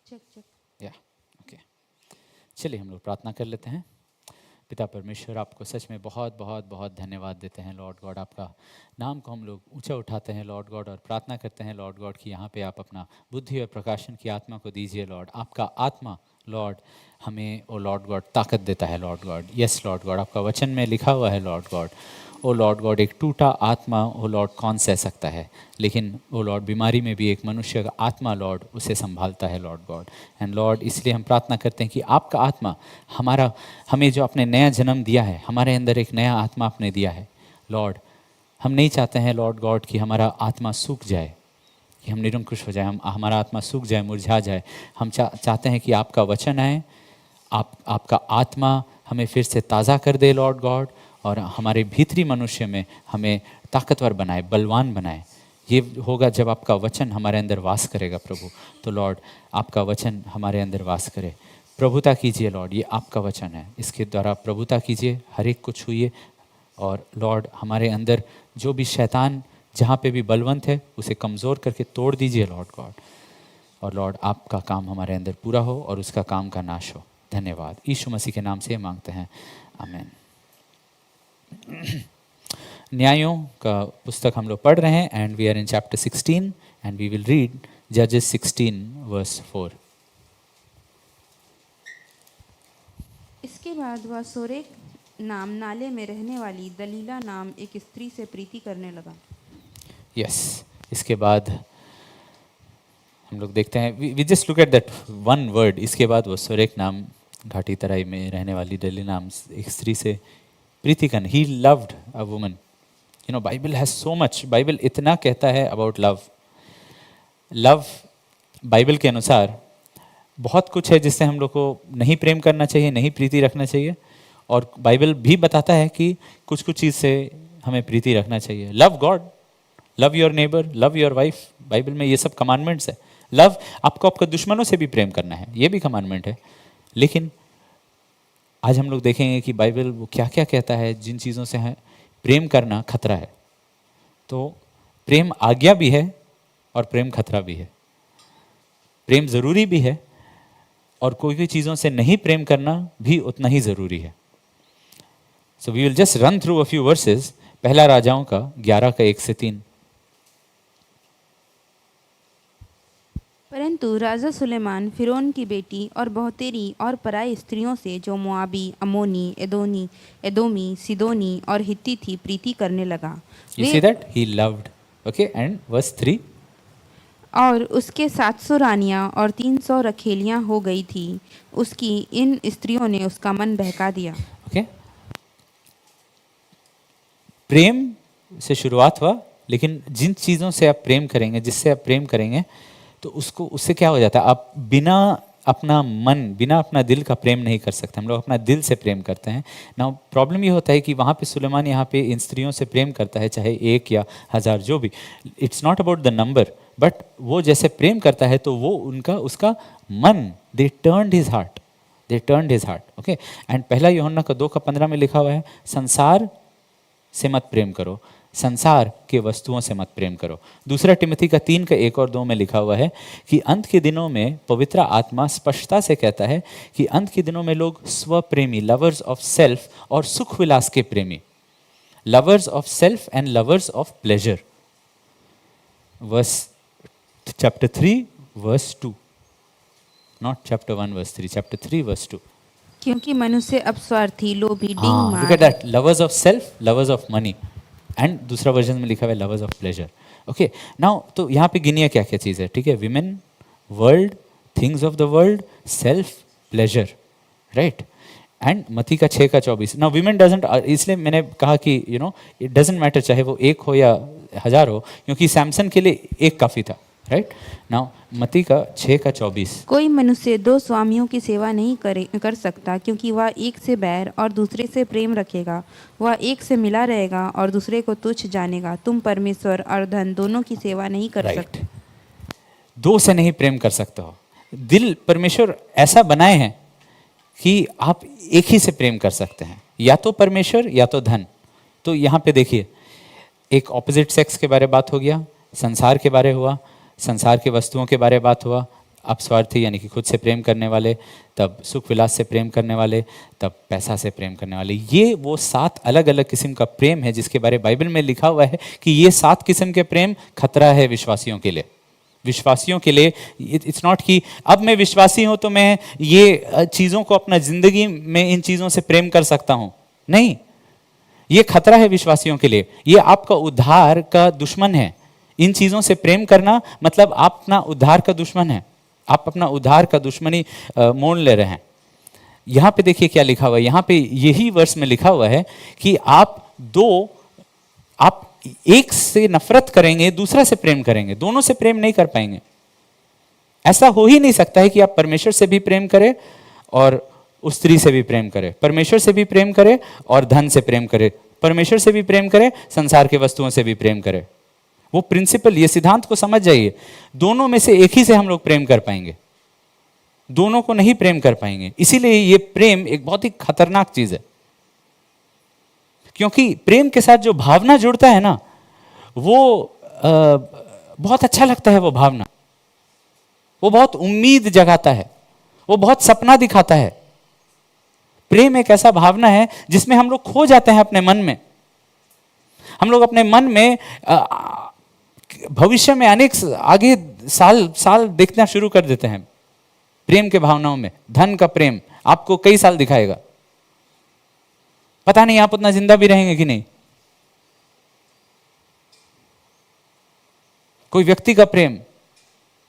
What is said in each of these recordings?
Check check. या okay, चलिए हम लोग प्रार्थना कर लेते हैं। पिता परमेश्वर, आपको सच में बहुत बहुत बहुत धन्यवाद देते हैं लॉर्ड गॉड। आपका नाम को हम लोग ऊंचा उठाते हैं लॉर्ड गॉड, और प्रार्थना करते हैं लॉर्ड गॉड कि यहाँ पे आप अपना बुद्धि और प्रकाशन की आत्मा को दीजिए लॉर्ड। आपका आत्मा लॉर्ड हमें ओ लॉर्ड गॉड ताकत देता है Lord God. Yes Lord God, आपका वचन में लिखा हुआ है लॉर्ड गॉड, ओ लॉर्ड गॉड एक टूटा आत्मा ओ लॉर्ड कौन सह सकता है, लेकिन ओ लॉर्ड बीमारी में भी एक मनुष्य का आत्मा लॉर्ड उसे संभालता है लॉर्ड गॉड। एंड लॉर्ड इसलिए हम प्रार्थना करते हैं कि आपका आत्मा हमें जो आपने नया जन्म दिया है, हमारे अंदर एक नया आत्मा आपने दिया है लॉर्ड। हम नहीं चाहते हैं लॉर्ड गॉड कि हमारा आत्मा सूख जाए, कि हम निरंकुश हो जाए, हमारा आत्मा सूख जाए, मुरझा जाए। हम चाहते हैं कि आपका वचन आए, आपका आत्मा हमें फिर से ताज़ा कर दे लॉर्ड गॉड, और हमारे भीतरी मनुष्य में हमें ताकतवर बनाए, बलवान बनाए। ये होगा जब आपका वचन हमारे अंदर वास करेगा प्रभु। तो लॉर्ड आपका वचन हमारे अंदर वास करे, प्रभुता कीजिए लॉर्ड। ये आपका वचन है, इसके द्वारा प्रभुता कीजिए, हर एक को छूइए। और लॉर्ड हमारे अंदर जो भी शैतान जहाँ पे भी बलवंत है उसे कमज़ोर करके तोड़ दीजिए लॉर्ड गॉड। और लॉर्ड आपका काम हमारे अंदर पूरा हो और उसका काम का नाश हो। धन्यवाद, यीशु मसीह के नाम से मांगते हैं, आमीन। न्यायों का पुस्तक हम लोग पढ़ रहे हैं, and we are in chapter 16 and we will read जजेस 16 वर्स 4। इसके बाद वह सोरेक नाम नाले में रहने वाली दलीला नाम एक स्त्री से प्रीति करने लगा। यस, इसके बाद हम लोग देखते हैं, we just look at that one word. इसके बाद वो सोरेक नाम घाटी तराई में रहने वाली दलीला नाम एक स्त्री से प्रीति करने, he loved a woman. You know Bible has so much, Bible इतना कहता है अबाउट लव। लव बाइबल के अनुसार बहुत कुछ है जिससे हम लोग को नहीं प्रेम करना चाहिए, नहीं प्रीति रखना चाहिए, और बाइबल भी बताता है कि कुछ कुछ चीज़ से हमें प्रीति रखना चाहिए। Love God, love your neighbour, love your wife, Bible में ये सब कमांडमेंट्स है। लव आपको आपके दुश्मनों से भी प्रेम करना है, ये भी कमांडमेंट है। लेकिन आज हम लोग देखेंगे कि बाइबल वो क्या क्या कहता है, जिन चीज़ों से है प्रेम करना खतरा है। तो प्रेम आज्ञा भी है और प्रेम खतरा भी है। प्रेम ज़रूरी भी है, और कोई कोई चीज़ों से नहीं प्रेम करना भी उतना ही ज़रूरी है। So we will just run through a few verses. पहला राजाओं का 11 का 1 से 3। परंतु राजा सुलेमान फिरौन की बेटी और बहुतेरी और पराई स्त्रियों से, जो मोआबी, अमोनी, एदोमी, सिदोनी और हित्ती थी, प्रीति करने लगा। You see that? He loved. Okay, and verse 3. और उसके 700 रानियां और 300 रखेलियां हो गई थी। उसकी इन स्त्रियों ने उसका मन बहका दिया। Okay. प्रेम से शुरुआत हुआ, लेकिन जिन चीज़ों से आप प्रेम करेंगे, जिससे आप प्रेम करेंगे, तो उससे क्या हो जाता है, आप बिना अपना मन, बिना अपना दिल का प्रेम नहीं कर सकते। हम लोग अपना दिल से प्रेम करते हैं ना। प्रॉब्लम ये होता है कि वहाँ पे सुलेमान यहाँ पे इन स्त्रियों से प्रेम करता है, चाहे 1 या 1000 जो भी, it's not about the number, but वो जैसे प्रेम करता है तो वो उसका मन, दे turned his heart. Okay. And पहला यूहन्ना का 2 का 15 में लिखा हुआ है, संसार से मत प्रेम करो, संसार के वस्तुओं से मत प्रेम करो। दूसरा टिमोथी का 3 का 1 और 2 में लिखा हुआ है कि अंत के दिनों में पवित्र आत्मा स्पष्टता से कहता है कि अंत के दिनों में लोग स्वप्रेमी, लवर्स ऑफ सेल्फ, और सुख विलास के प्रेमी, lovers of self and lovers of pleasure. Verse chapter 3 verse 2, not chapter 1 verse 3, chapter 3 verse 2। क्योंकि मनुष्य अपस्वार्थी, लोभी, लुक डिंगमार, at that, lovers of self, lovers of money, and दूसरा वर्जन में लिखा हुआ है lovers of pleasure. Okay, now तो यहाँ पे गिनिए क्या क्या चीज़ है, ठीक है। Women, world, things of the world, self, pleasure, right. And मत्ती का 6 का 24। नाउ विमेन डजंट, इसलिए मैंने कहा कि you know it doesn't matter चाहे वो 1 हो या 1000 हो, क्योंकि सैमसन के लिए 1 काफ़ी था, राइट। नाउ मत्ती का 6 का 24। कोई मनुष्य 2 स्वामियों की सेवा नहीं कर सकता, क्योंकि वह एक से बैर और दूसरे से प्रेम रखेगा, वह एक से मिला रहेगा और दूसरे को तुच्छ जानेगा। तुम परमेश्वर और धन दोनों की सेवा नहीं कर सकते। 2 से नहीं प्रेम कर सकते हो। दिल परमेश्वर ऐसा बनाए हैं कि आप एक ही से प्रेम कर सकते हैं, या तो परमेश्वर या तो धन। तो यहाँ पे देखिए, एक ऑपोजिट सेक्स के बारे बात हो गया, संसार के बारे हुआ, संसार के वस्तुओं के बारे बात हुआ, आप स्वार्थी यानी कि खुद से प्रेम करने वाले, तब सुख विलास से प्रेम करने वाले, तब पैसा से प्रेम करने वाले। ये वो 7 अलग अलग किस्म का प्रेम है जिसके बारे में बाइबल में लिखा हुआ है कि ये 7 किस्म के प्रेम खतरा है विश्वासियों के लिए। विश्वासियों के लिए इट्स नॉट कि अब मैं विश्वासी हूं तो मैं ये चीज़ों को अपना जिंदगी में इन चीज़ों से प्रेम कर सकता हूं। नहीं, ये खतरा है विश्वासियों के लिए। ये आपका उद्धार का दुश्मन है। इन चीज़ों से प्रेम करना मतलब आप अपना उद्धार का दुश्मन है। आप अपना उद्धार का दुश्मनी मोल ले रहे हैं। यहाँ पे देखिए क्या लिखा हुआ है। यहाँ पे यही वर्ष में लिखा हुआ है कि आप एक से नफरत करेंगे, दूसरा से प्रेम करेंगे, दोनों से प्रेम नहीं कर पाएंगे। ऐसा हो ही नहीं सकता है कि आप परमेश्वर से भी प्रेम करें और उस स्त्री से भी प्रेम करें, परमेश्वर से भी प्रेम करें और धन से प्रेम करें, परमेश्वर से भी प्रेम करें, संसार के वस्तुओं से भी प्रेम करें। वो प्रिंसिपल, ये सिद्धांत को समझ जाइए। दोनों में से एक ही से हम लोग प्रेम कर पाएंगे, दोनों को नहीं प्रेम कर पाएंगे। इसीलिए ये प्रेम एक बहुत ही खतरनाक चीज है, क्योंकि प्रेम के साथ जो भावना जुड़ता है ना, वो बहुत अच्छा लगता है। वो भावना, वो बहुत उम्मीद जगाता है, वो बहुत सपना दिखाता है। प्रेम एक ऐसा भावना है जिसमें हम लोग खो जाते हैं अपने मन में। हम लोग अपने मन में भविष्य में अनेक आगे साल देखना शुरू कर देते हैं प्रेम के भावनाओं में। धन का प्रेम आपको कई साल दिखाएगा, पता नहीं आप उतना जिंदा भी रहेंगे कि नहीं। कोई व्यक्ति का प्रेम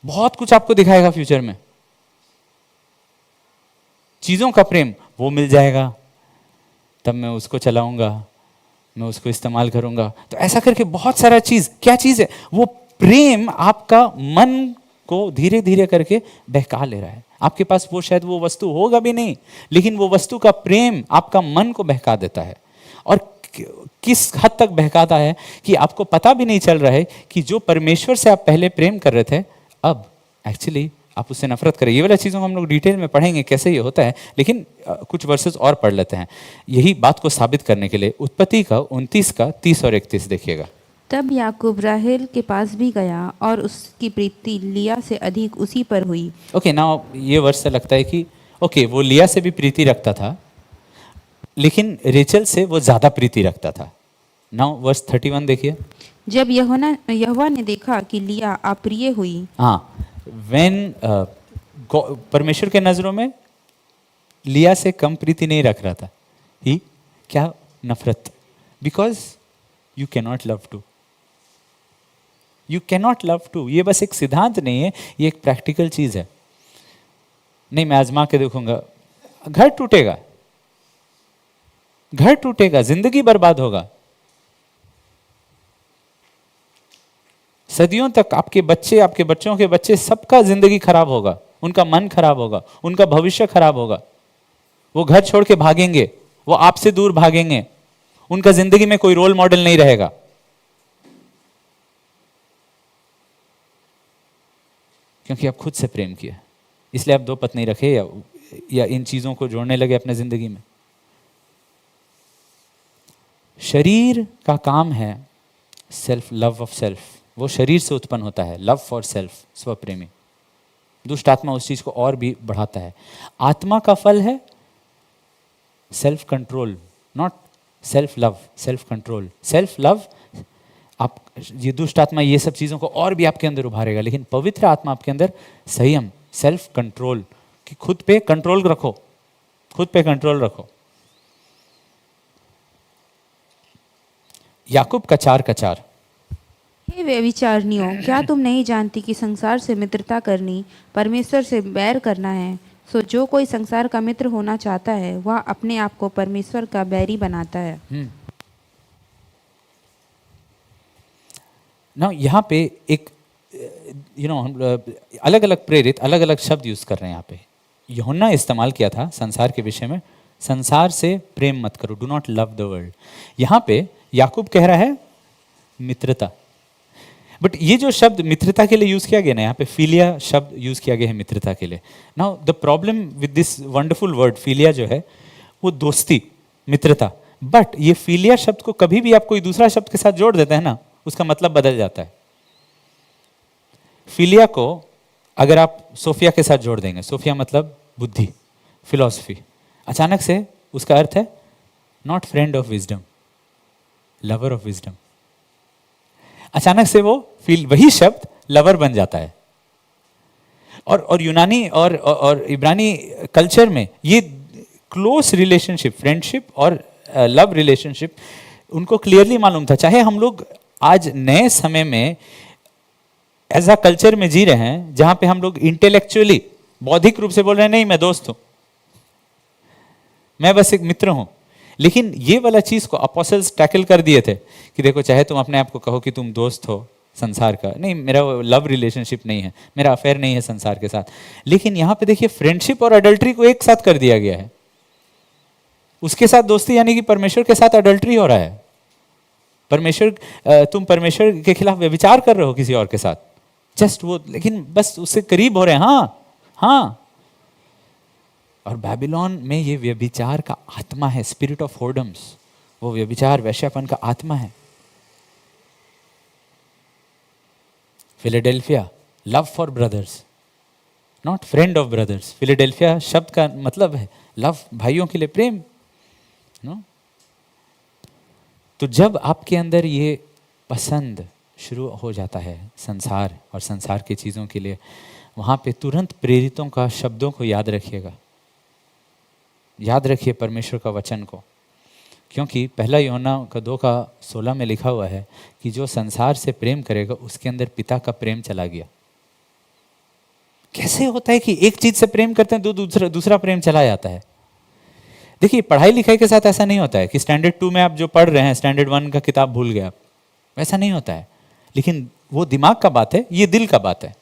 बहुत कुछ आपको दिखाएगा फ्यूचर में। चीजों का प्रेम, वो मिल जाएगा तब मैं उसको चलाऊंगा, मैं उसको इस्तेमाल करूंगा। तो ऐसा करके बहुत सारा चीज, क्या चीज है वो प्रेम, आपका मन को धीरे धीरे करके बहका ले रहा है। आपके पास वो शायद वो वस्तु होगा भी नहीं, लेकिन वो वस्तु का प्रेम आपका मन को बहका देता है। और किस हद तक बहकाता है कि आपको पता भी नहीं चल रहा है कि जो परमेश्वर से आप पहले प्रेम कर रहे थे, अब एक्चुअली आप उससे नफरत करें। ये वाला चीज़ों को हम लोग डिटेल में पढ़ेंगे कैसे ये होता है, लेकिन कुछ वर्सेस और पढ़ लेते हैं यही बात को साबित करने के लिए। उत्पत्ति का 29 का 30 और 31 देखिएगा। तब याकूब राहेल के पास भी गया और उसकी प्रीति लिया से अधिक उसी पर हुई। ओके, नाउ ये वर्ष से लगता है कि ओके वो लिया से भी प्रीति रखता था, लेकिन रेचल से वो ज्यादा प्रीति रखता था। नाउ वर्ष 31 देखिए। जब यहोवा ने देखा कि लिया अप्रिय हुई। हाँ, व्हेन परमेश्वर के नजरों में लिया से कम प्रीति नहीं रख रहा था। ही क्या नफरत, because you cannot love two, you cannot love two. ये बस एक सिद्धांत नहीं है, ये एक प्रैक्टिकल चीज है। नहीं, मैं आजमा के देखूंगा, घर टूटेगा, घर टूटेगा, जिंदगी बर्बाद होगा। सदियों तक आपके बच्चे, आपके बच्चों के बच्चे, सबका जिंदगी खराब होगा, उनका मन खराब होगा, उनका भविष्य खराब होगा। वो घर छोड़ के भागेंगे, वो आपसे दूर भागेंगे, उनका जिंदगी में कोई रोल मॉडल नहीं रहेगा। क्योंकि आप खुद से प्रेम किया, इसलिए आप 2 पत्नी रखे या इन चीजों को जोड़ने लगे अपने जिंदगी में। शरीर का काम है सेल्फ, लव ऑफ सेल्फ। वो शरीर से उत्पन्न होता है, लव फॉर सेल्फ, स्वप्रेमी। दुष्ट आत्मा उस चीज को और भी बढ़ाता है। आत्मा का फल है self control, not self love, self control. Self love, आप ये दुष्ट आत्मा ये सब चीजों को और भी आपके अंदर उभारेगा, लेकिन पवित्र आत्मा आपके अंदर संयम, सेल्फ कंट्रोल, कि खुद पे कंट्रोल रखो, खुद पे कंट्रोल रखो। याकूब का 4 का 4। हे व्यभिचारिणियों, क्या तुम नहीं जानती कि संसार से मित्रता करनी परमेश्वर से बैर करना है? सो जो कोई संसार का मित्र होना चाहता है वह अपने आप को परमेश्वर का बैरी बनाता है। ना यहाँ पे एक हम अलग अलग प्रेरित अलग अलग शब्द यूज कर रहे हैं। यहाँ पे यूहन्ना इस्तेमाल किया था संसार के विषय में, संसार से प्रेम मत करो, do not love the world. यहाँ पे याकूब कह रहा है मित्रता। बट ये जो शब्द मित्रता के लिए यूज किया गया ना, यहाँ पे फिलिया शब्द यूज किया गया है मित्रता के लिए। Now the problem with this wonderful word philia जो है वो दोस्ती, मित्रता। बट ये फिलिया शब्द को कभी भी आप कोई दूसरा शब्द के साथ जोड़ देते हैं ना, उसका मतलब बदल जाता है। फिलिया को अगर आप सोफिया के साथ जोड़ देंगे, सोफिया मतलब बुद्धि, फिलॉसफी, अचानक से उसका अर्थ है not friend of wisdom, lover of wisdom. अचानक से वो वही शब्द लवर बन जाता है। और यूनानी और इब्रानी कल्चर में ये क्लोज रिलेशनशिप, फ्रेंडशिप और लव रिलेशनशिप उनको क्लियरली मालूम था। चाहे हम लोग आज नए समय में ऐसा कल्चर में जी रहे हैं जहां पे हम लोग इंटेलेक्चुअली, बौद्धिक रूप से बोल रहे हैं नहीं मैं दोस्त हूं, मैं बस एक मित्र हूं, लेकिन ये वाला चीज को अपोस्टल्स टैकल कर दिए थे कि देखो चाहे तुम अपने आप को कहो कि तुम दोस्त हो संसार का, नहीं मेरा लव रिलेशनशिप नहीं है, मेरा अफेयर नहीं है संसार के साथ, लेकिन यहां पे देखिए फ्रेंडशिप और अडल्ट्री को एक साथ कर दिया गया है। उसके साथ दोस्ती यानी कि परमेश्वर के साथ अडल्ट्री हो रहा है। तुम परमेश्वर के खिलाफ व्यभिचार कर रहे हो किसी और के साथ, जस्ट वो, लेकिन बस उससे करीब हो रहे हैं। हाँ। और बेबीलोन में ये व्यभिचार का आत्मा है, स्पिरिट ऑफ होर्डम्स, वो व्यभिचार वैश्यापन का आत्मा है। Philadelphia, love for brothers, not friend of brothers. Philadelphia शब्द का मतलब है लव, भाइयों के लिए प्रेम। नो, तो जब आपके अंदर ये पसंद शुरू हो जाता है संसार और संसार की चीज़ों के लिए, वहाँ पे तुरंत प्रेरितों का शब्दों को याद रखिएगा, याद रखिए परमेश्वर का वचन को, क्योंकि पहला यूहन्ना का 2:16 में लिखा हुआ है कि जो संसार से प्रेम करेगा उसके अंदर पिता का प्रेम चला गया। कैसे होता है कि एक चीज से प्रेम करते हैं तो दूसरा प्रेम चला जाता है? देखिए पढ़ाई लिखाई के साथ ऐसा नहीं होता है कि स्टैंडर्ड 2 में आप जो पढ़ रहे हैं स्टैंडर्ड 1 का किताब भूल गए आप, वैसा नहीं होता है। लेकिन वो दिमाग का बात है, ये दिल का बात है।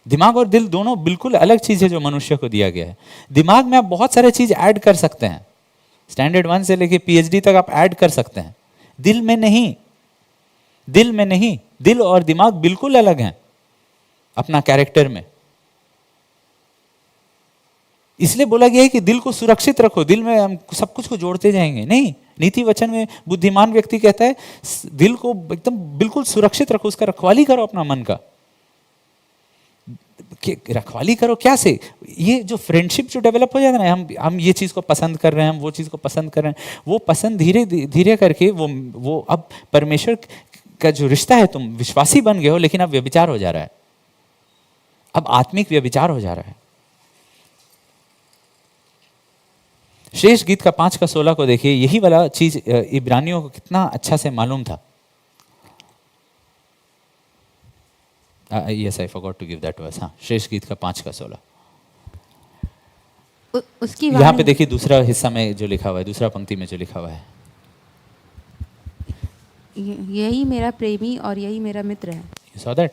दिमाग और दिल दोनों बिल्कुल अलग चीज है जो मनुष्य को दिया गया है। दिमाग में आप बहुत सारे चीज ऐड कर सकते हैं, स्टैंडर्ड 1 से लेके PhD तक आप ऐड कर सकते हैं, दिल में नहीं। दिल में नहीं, दिल और दिमाग बिल्कुल अलग हैं अपना कैरेक्टर में। इसलिए बोला गया है कि दिल को सुरक्षित रखो, दिल में हम सब कुछ को जोड़ते जाएंगे नहीं। नीति वचन में बुद्धिमान व्यक्ति कहता है दिल को एकदम बिल्कुल सुरक्षित रखो, उसका रखवाली करो अपना मन का। रखवाली करो क्या से? ये जो फ्रेंडशिप जो डेवलप हो जाता है ना, हम ये चीज को पसंद कर रहे हैं, हम वो चीज को पसंद कर रहे हैं, वो पसंद धीरे धीरे करके वो अब परमेश्वर का जो रिश्ता है, तुम विश्वासी बन गए हो लेकिन अब व्यभिचार हो जा रहा है, अब आत्मिक व्यभिचार हो जा रहा है। शेष गीत का 5:16 को देखिए, यही वाला चीज इब्रानियों को कितना अच्छा से मालूम था। Yes, I forgot to give that verse. हाँ, शेष गीत का 5:16। उसकी यहाँ पे देखिए दूसरा हिस्सा में जो लिखा हुआ है, दूसरा पंक्ति में जो लिखा हुआ है, यही मेरा प्रेमी और यही मेरा मित्र है। You saw that?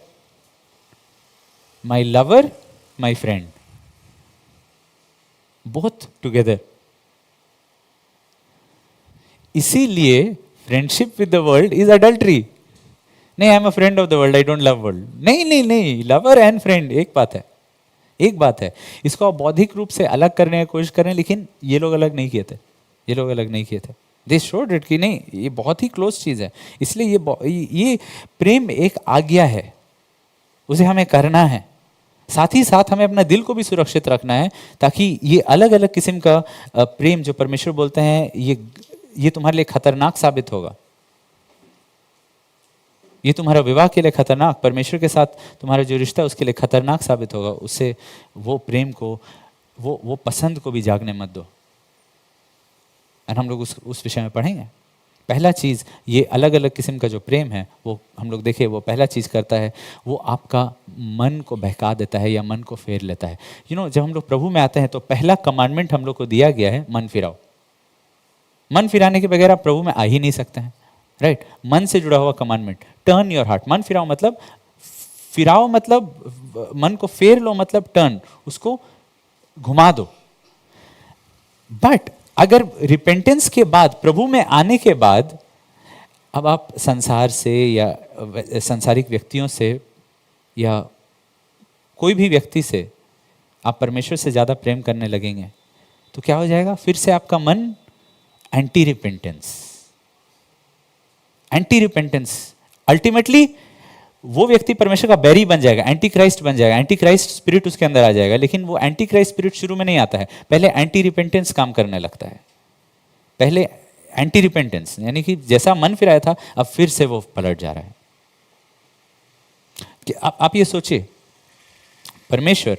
My lover, my friend, both together. इसीलिए friendship with the world is adultery. नहीं, I am a friend of the world, I don't love world. नहीं नहीं नहीं, लवर एंड फ्रेंड एक बात है, एक बात है। इसको आप बौद्धिक रूप से अलग करने की कोशिश करें, लेकिन ये लोग अलग नहीं किए थे, ये लोग अलग नहीं किए थे। दे शोड इट कि नहीं, ये बहुत ही क्लोज चीज है। इसलिए ये प्रेम एक आज्ञा है, उसे हमें करना है। साथ ही साथ हमें अपना दिल को भी सुरक्षित रखना है, ताकि ये अलग अलग किस्म का प्रेम जो परमेश्वर बोलते हैं ये तुम्हारे लिए खतरनाक साबित होगा। ये तुम्हारा विवाह के लिए खतरनाक, परमेश्वर के साथ तुम्हारा जो रिश्ता है उसके लिए खतरनाक साबित होगा। उससे वो प्रेम को, वो पसंद को भी जागने मत दो। और हम लोग उस विषय में पढ़ेंगे। पहला चीज, ये अलग अलग किस्म का जो प्रेम है वो हम लोग देखे, वो पहला चीज करता है, वो आपका मन को बहका देता है या मन को फेर लेता है। जब हम लोग प्रभु में आते हैं तो पहला कमांडमेंट हम लोग को दिया गया है, मन फिराओ। मन फिराने के बगैर आप प्रभु में आ ही नहीं सकते हैं, राइट? मन से जुड़ा हुआ कमांडमेंट, टर्न योर हार्ट। मन फिराओ मतलब, फिराओ मतलब मन को फेर लो, मतलब टर्न, उसको घुमा दो। बट अगर रिपेंटेंस के बाद, प्रभु में आने के बाद, अब आप संसार से या संसारिक व्यक्तियों से या कोई भी व्यक्ति से आप परमेश्वर से ज्यादा प्रेम करने लगेंगे तो क्या हो जाएगा? फिर से आपका मन एंटी रिपेंटेंस, अल्टीमेटली वो व्यक्ति परमेश्वर का बैरी बन जाएगा, एंटी क्राइस्ट बन जाएगा, एंटी क्राइस्ट स्पिरिट उसके अंदर आ जाएगा। लेकिन वो एंटी क्राइस्ट स्पिरिट शुरू में नहीं आता है, पहले एंटी रिपेंटेंस काम करने लगता है। पहले एंटी रिपेंटेंस यानी कि जैसा मन फिराया था अब फिर से वो पलट जा रहा है। कि आप ये सोचिए, परमेश्वर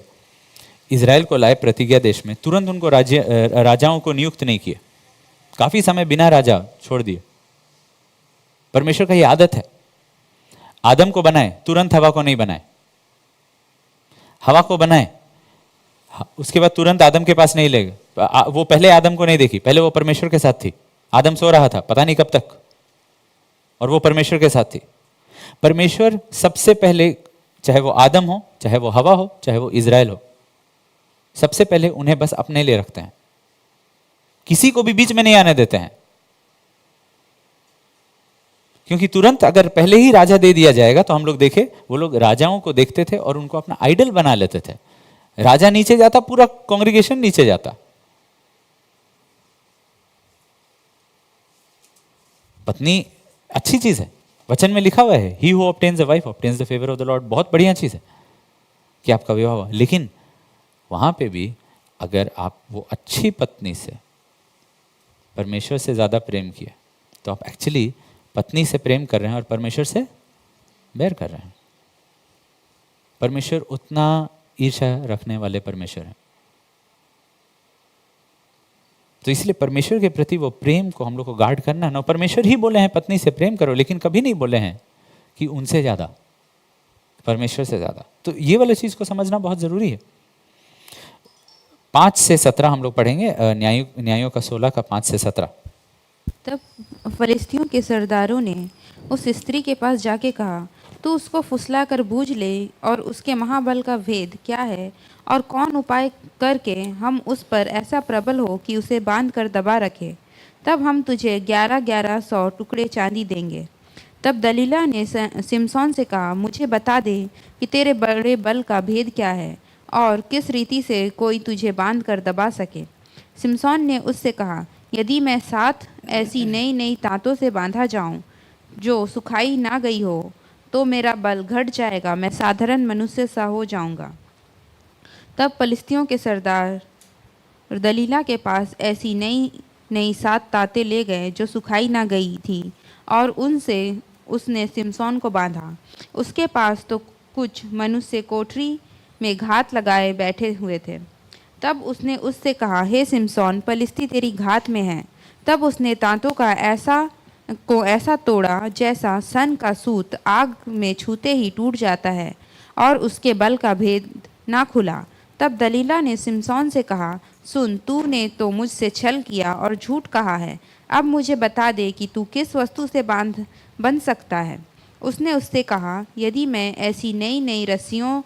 इजराइल को लाए प्रतिज्ञा देश में, तुरंत उनको राजाओं को नियुक्त नहीं किए, काफी समय बिना राजा छोड़ दिए। परमेश्वर का ये आदत है, आदम को बनाए तुरंत हवा को नहीं बनाए, हवा को बनाए उसके बाद तुरंत आदम के पास नहीं ले गए। वो पहले आदम को नहीं देखी, पहले वो परमेश्वर के साथ थी। आदम सो रहा था पता नहीं कब तक, और वो परमेश्वर के साथ थी। परमेश्वर सबसे पहले, चाहे वो आदम हो, चाहे वो हवा हो, चाहे वो इजराइल हो, सबसे पहले उन्हें बस अपने लिए रखते हैं, किसी को भी बीच में नहीं आने देते हैं। क्योंकि तुरंत अगर पहले ही राजा दे दिया जाएगा तो हम लोग देखे, वो लोग राजाओं को देखते थे और उनको अपना आइडल बना लेते थे। राजा नीचे जाता, पूरा कांग्रेगेशन नीचे जाता। पत्नी अच्छी चीज है, वचन में लिखा हुआ है, he who obtains a wife obtains the favour of the Lord. बहुत बढ़िया चीज है कि आपका विवाह हुआ। लेकिन वहां पे भी अगर आप वो अच्छी पत्नी से परमेश्वर से ज्यादा प्रेम किए तो आप एक्चुअली पत्नी से प्रेम कर रहे हैं और परमेश्वर से बैर कर रहे हैं। परमेश्वर उतना ईर्ष्या रखने वाले परमेश्वर हैं। तो इसलिए परमेश्वर के प्रति वो प्रेम को हम लोग को गार्ड करना है ना। परमेश्वर ही बोले हैं पत्नी से प्रेम करो, लेकिन कभी नहीं बोले हैं कि उनसे ज्यादा, परमेश्वर से ज्यादा। तो ये वाला चीज को समझना बहुत जरूरी है। 5 से 17 हम लोग पढ़ेंगे, न्यायों का 16 का 5 से 17। तब फलिस्तियों के सरदारों ने उस स्त्री के पास जाके कहा, तू उसको फुसला कर बूझ ले और उसके महाबल का भेद क्या है, और कौन उपाय करके हम उस पर ऐसा प्रबल हो कि उसे बांध कर दबा रखे। तब हम तुझे 11,1100 टुकड़े चांदी देंगे। तब दलीला ने सिमसोन से कहा, मुझे बता दे कि तेरे बड़े बल का भेद क्या है और किस रीति से कोई तुझे बांध कर दबा सके। सिमसोन ने उससे कहा, यदि मैं 7 ऐसी नई नई तांतों से बांधा जाऊं जो सुखाई ना गई हो तो मेरा बल घट जाएगा, मैं साधारण मनुष्य सा हो जाऊंगा। तब फलिस्तियों के सरदार दलीला के पास ऐसी नई नई 7 तांतें ले गए जो सुखाई ना गई थी, और उनसे उसने सिमसोन को बांधा। उसके पास तो कुछ मनुष्य कोठरी में घात लगाए बैठे हुए थे। तब उसने उससे कहा, हे सिमसोन, फलिस्ती तेरी घात में है। तब उसने तांतों का ऐसा तोड़ा जैसा सन का सूत आग में छूते ही टूट जाता है, और उसके बल का भेद ना खुला। तब दलीला ने सिमसोन से कहा, सुन, तूने तो मुझसे छल किया और झूठ कहा है। अब मुझे बता दे कि तू किस वस्तु से बन सकता है। उसने उससे कहा, यदि मैं ऐसी नई नई रस्सियों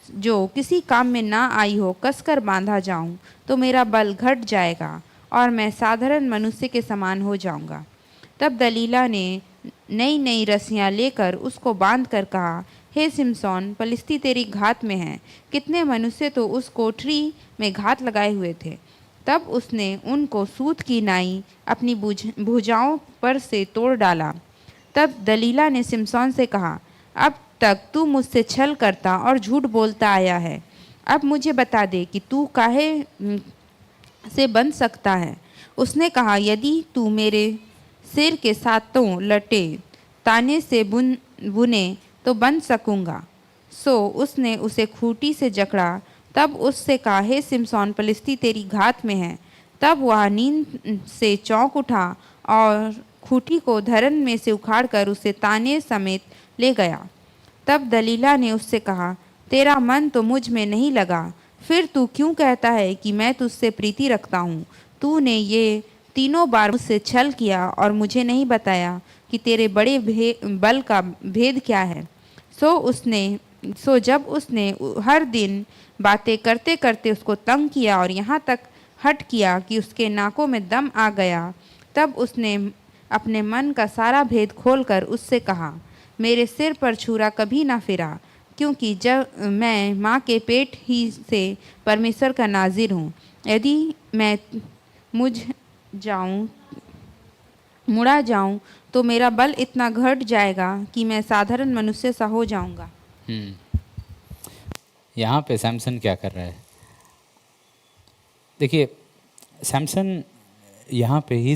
जो किसी काम में ना आई हो कसकर बांधा जाऊं तो मेरा बल घट जाएगा और मैं साधारण मनुष्य के समान हो जाऊंगा। तब दलीला ने नई नई रस्सियां लेकर उसको बांध कर कहा, हे सिमसोन, फलिस्ती तेरी घात में है। कितने मनुष्य तो उस कोठरी में घात लगाए हुए थे। तब उसने उनको सूत की नाई अपनी भुजाओं पर से तोड़ डाला। तब दलीला ने सिमसोन से कहा, अब तक तू मुझसे छल करता और झूठ बोलता आया है। अब मुझे बता दे कि तू काहे से बन सकता है। उसने कहा, यदि तू मेरे सिर के 7 लटे ताने से बुने तो बन सकूंगा। सो उसने उसे खूंटी से जकड़ा। तब उससे कहा, हे सिमसोन, फलिस्ती तेरी घात में है। तब वह नींद से चौंक उठा और खूंटी को धरन में से उखाड़कर उसे ताने समेत ले गया। तब दलीला ने उससे कहा, तेरा मन तो मुझ में नहीं लगा, फिर तू क्यों कहता है कि मैं तुझसे प्रीति रखता हूँ। तूने ये 3 बार मुझसे छल किया और मुझे नहीं बताया कि तेरे बड़े बल का भेद क्या है। सो जब उसने हर दिन बातें करते करते उसको तंग किया और यहाँ तक हट किया कि उसके नाकों में दम आ गया, तब उसने अपने मन का सारा भेद खोलकर उससे कहा, मेरे सिर पर छुरा कभी ना फिरा, क्योंकि जब मैं माँ के पेट ही से परमेश्वर का नाजिर हूँ। यदि मैं मुड़ा जाऊँ तो मेरा बल इतना घट जाएगा कि मैं साधारण मनुष्य सा हो जाऊंगा। यहाँ पे सैमसन क्या कर रहा है? देखिए, सैमसन यहाँ पे he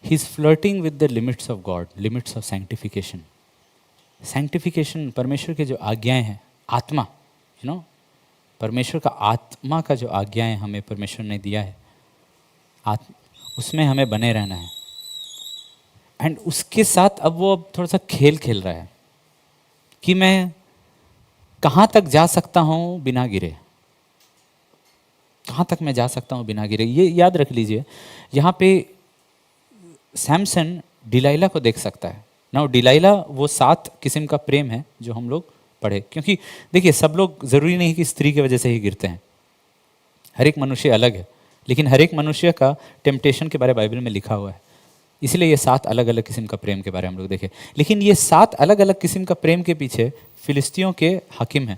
is flirting with the limits of God, limits of sanctification. Sanctification, परमेश्वर के जो आज्ञाएं हैं, आत्मा, परमेश्वर का आत्मा का जो आज्ञाएं हमें परमेश्वर ने दिया है, उसमें हमें बने रहना है। एंड उसके साथ अब वो थोड़ा सा खेल खेल रहा है कि मैं कहाँ तक जा सकता हूँ बिना गिरे, कहाँ तक मैं जा सकता हूँ बिना गिरे। ये याद रख लीजिए, यहाँ पे सैमसन डिलाइला को देख सकता है ना। डिलाइला वो 7 किस्म का प्रेम है जो हम लोग पढ़े, क्योंकि देखिए सब लोग ज़रूरी नहीं कि स्त्री की वजह से ही गिरते हैं, हर एक मनुष्य अलग है, लेकिन हर एक मनुष्य का टेम्पटेशन के बारे में बाइबल में लिखा हुआ है। इसलिए ये 7 अलग अलग किस्म का प्रेम के बारे में हम लोग देखें। लेकिन ये 7 अलग अलग किस्म का प्रेम के पीछे फिलिस्तियों के हाकिम हैं।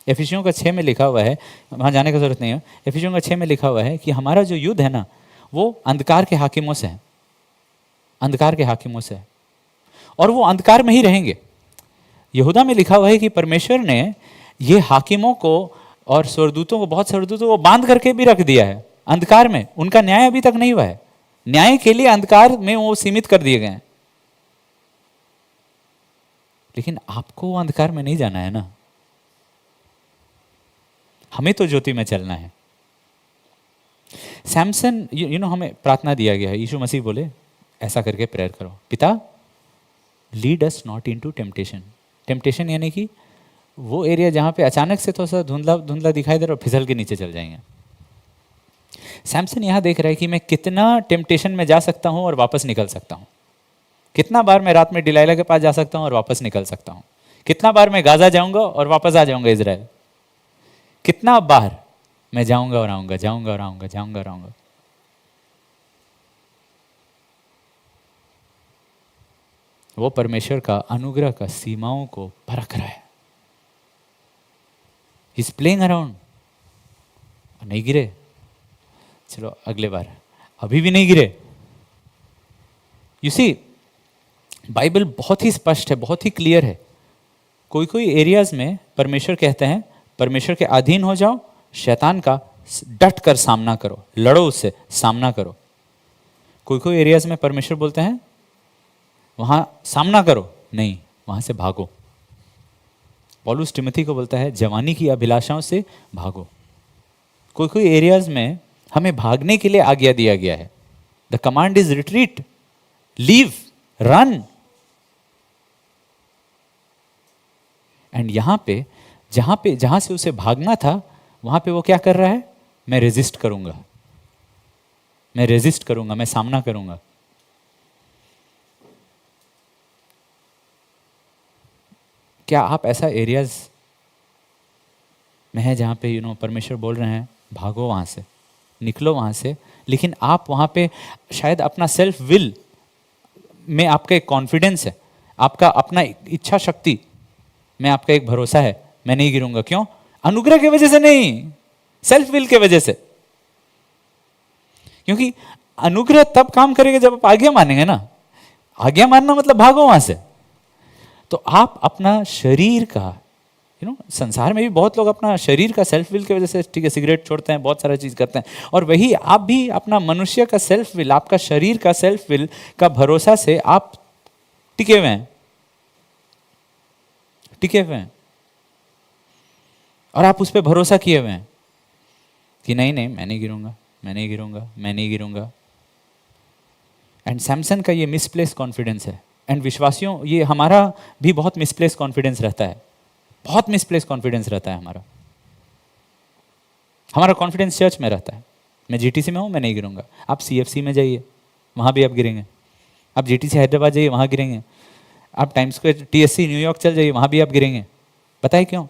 एफिसियों का 6 में लिखा हुआ है, वहाँ जाने की जरूरत नहीं है, एफिसियों का 6 में लिखा हुआ है कि हमारा जो युद्ध है ना, वो अंधकार के हाकिमों से है, अंधकार के हाकिमों से है, और वो अंधकार में ही रहेंगे। यहूदा में लिखा हुआ है कि परमेश्वर ने ये हाकिमों को और स्वर्गदूतों को, बहुत स्वर्गदूतों को बांध करके भी रख दिया है अंधकार में। उनका न्याय अभी तक नहीं हुआ है, न्याय के लिए अंधकार में वो सीमित कर दिए गए हैं। लेकिन आपको वो अंधकार में नहीं जाना है ना, हमें तो ज्योति में चलना है। सैमसन, हमें प्रार्थना दिया गया है, यीशु मसीह बोले ऐसा करके प्रेयर करो, पिता lead us not into temptation. Temptation यानी कि वो एरिया जहां पे अचानक से थोड़ा सा धुंधला धुंधला दिखाई दे रहा है और फिसल के नीचे चल जाएंगे। सैमसन यहां देख रहा है कि मैं कितना टेम्पटेशन में जा सकता हूं और वापस निकल सकता हूं, कितना बार मैं रात में डिलाइला के पास जा सकता हूं और वापस निकल सकता हूं, कितना बार मैं गाजा जाऊंगा और वापस आ जाऊंगा इजराइल, कितना बार मैं जाऊंगा और आऊंगा, जाऊंगा और आऊंगा, जाऊंगा और आऊंगा। वो परमेश्वर का अनुग्रह का सीमाओं को परख रहा है। He's playing around। नहीं गिरे, चलो अगले बार, अभी भी नहीं गिरे। यू सी, बाइबल बहुत ही स्पष्ट है, बहुत ही क्लियर है। कोई कोई एरियाज में परमेश्वर कहते हैं परमेश्वर के अधीन हो जाओ, शैतान का डट कर सामना करो, लड़ो उससे, सामना करो। कोई कोई एरियाज में परमेश्वर बोलते हैं वहां सामना करो नहीं, वहां से भागो। पौलुस तिमोथी को बोलता है जवानी की अभिलाषाओं से भागो। कोई कोई एरियाज में हमें भागने के लिए आज्ञा दिया गया है। The command is retreat, leave, run. And यहां पे जहां से उसे भागना था, वहां पे वो क्या कर रहा है? मैं रेजिस्ट करूंगा, मैं रेजिस्ट करूंगा, मैं सामना करूंगा। क्या आप ऐसा एरियाज में है जहां पे परमेश्वर बोल रहे हैं भागो वहां से, निकलो वहां से, लेकिन आप वहां पे शायद अपना सेल्फ विल में आपका एक कॉन्फिडेंस है, आपका अपना इच्छा शक्ति में आपका एक भरोसा है, मैं नहीं गिरूंगा। क्यों? अनुग्रह की वजह से नहीं, सेल्फ विल के वजह से। क्योंकि अनुग्रह तब काम करेगा जब आप आज्ञा मानेंगे ना। आज्ञा मानना मतलब भागो वहां से। तो आप अपना शरीर का, संसार में भी बहुत लोग अपना शरीर का सेल्फ विल की वजह से, ठीक है, सिगरेट छोड़ते हैं, बहुत सारा चीज करते हैं, और वही आप भी अपना मनुष्य का सेल्फ विल, आपका शरीर का सेल्फ विल का भरोसा से आप टिके हुए हैं, टिके हुए हैं, और आप उस पर भरोसा किए हुए हैं कि नहीं नहीं मैं नहीं गिरूंगा, मैं नहीं गिरूंगा, मैं नहीं गिरूंगा। एंड सैमसन का ये मिसप्लेस कॉन्फिडेंस है। एंड विश्वासियों, ये हमारा भी बहुत मिसप्लेस कॉन्फिडेंस रहता है, बहुत मिसप्लेस कॉन्फिडेंस रहता है हमारा। हमारा कॉन्फिडेंस चर्च में रहता है, मैं जीटीसी में हूं, मैं नहीं गिरूंगा। आप सीएफसी में जाइए, वहां भी आप गिरेंगे। आप जीटीसी हैदराबाद जाइए, वहां गिरेंगे। आप टाइम्स स्क्वायर, टीएससी न्यूयॉर्क चल जाइए, वहां भी आप गिरेंगे। पता है क्यों?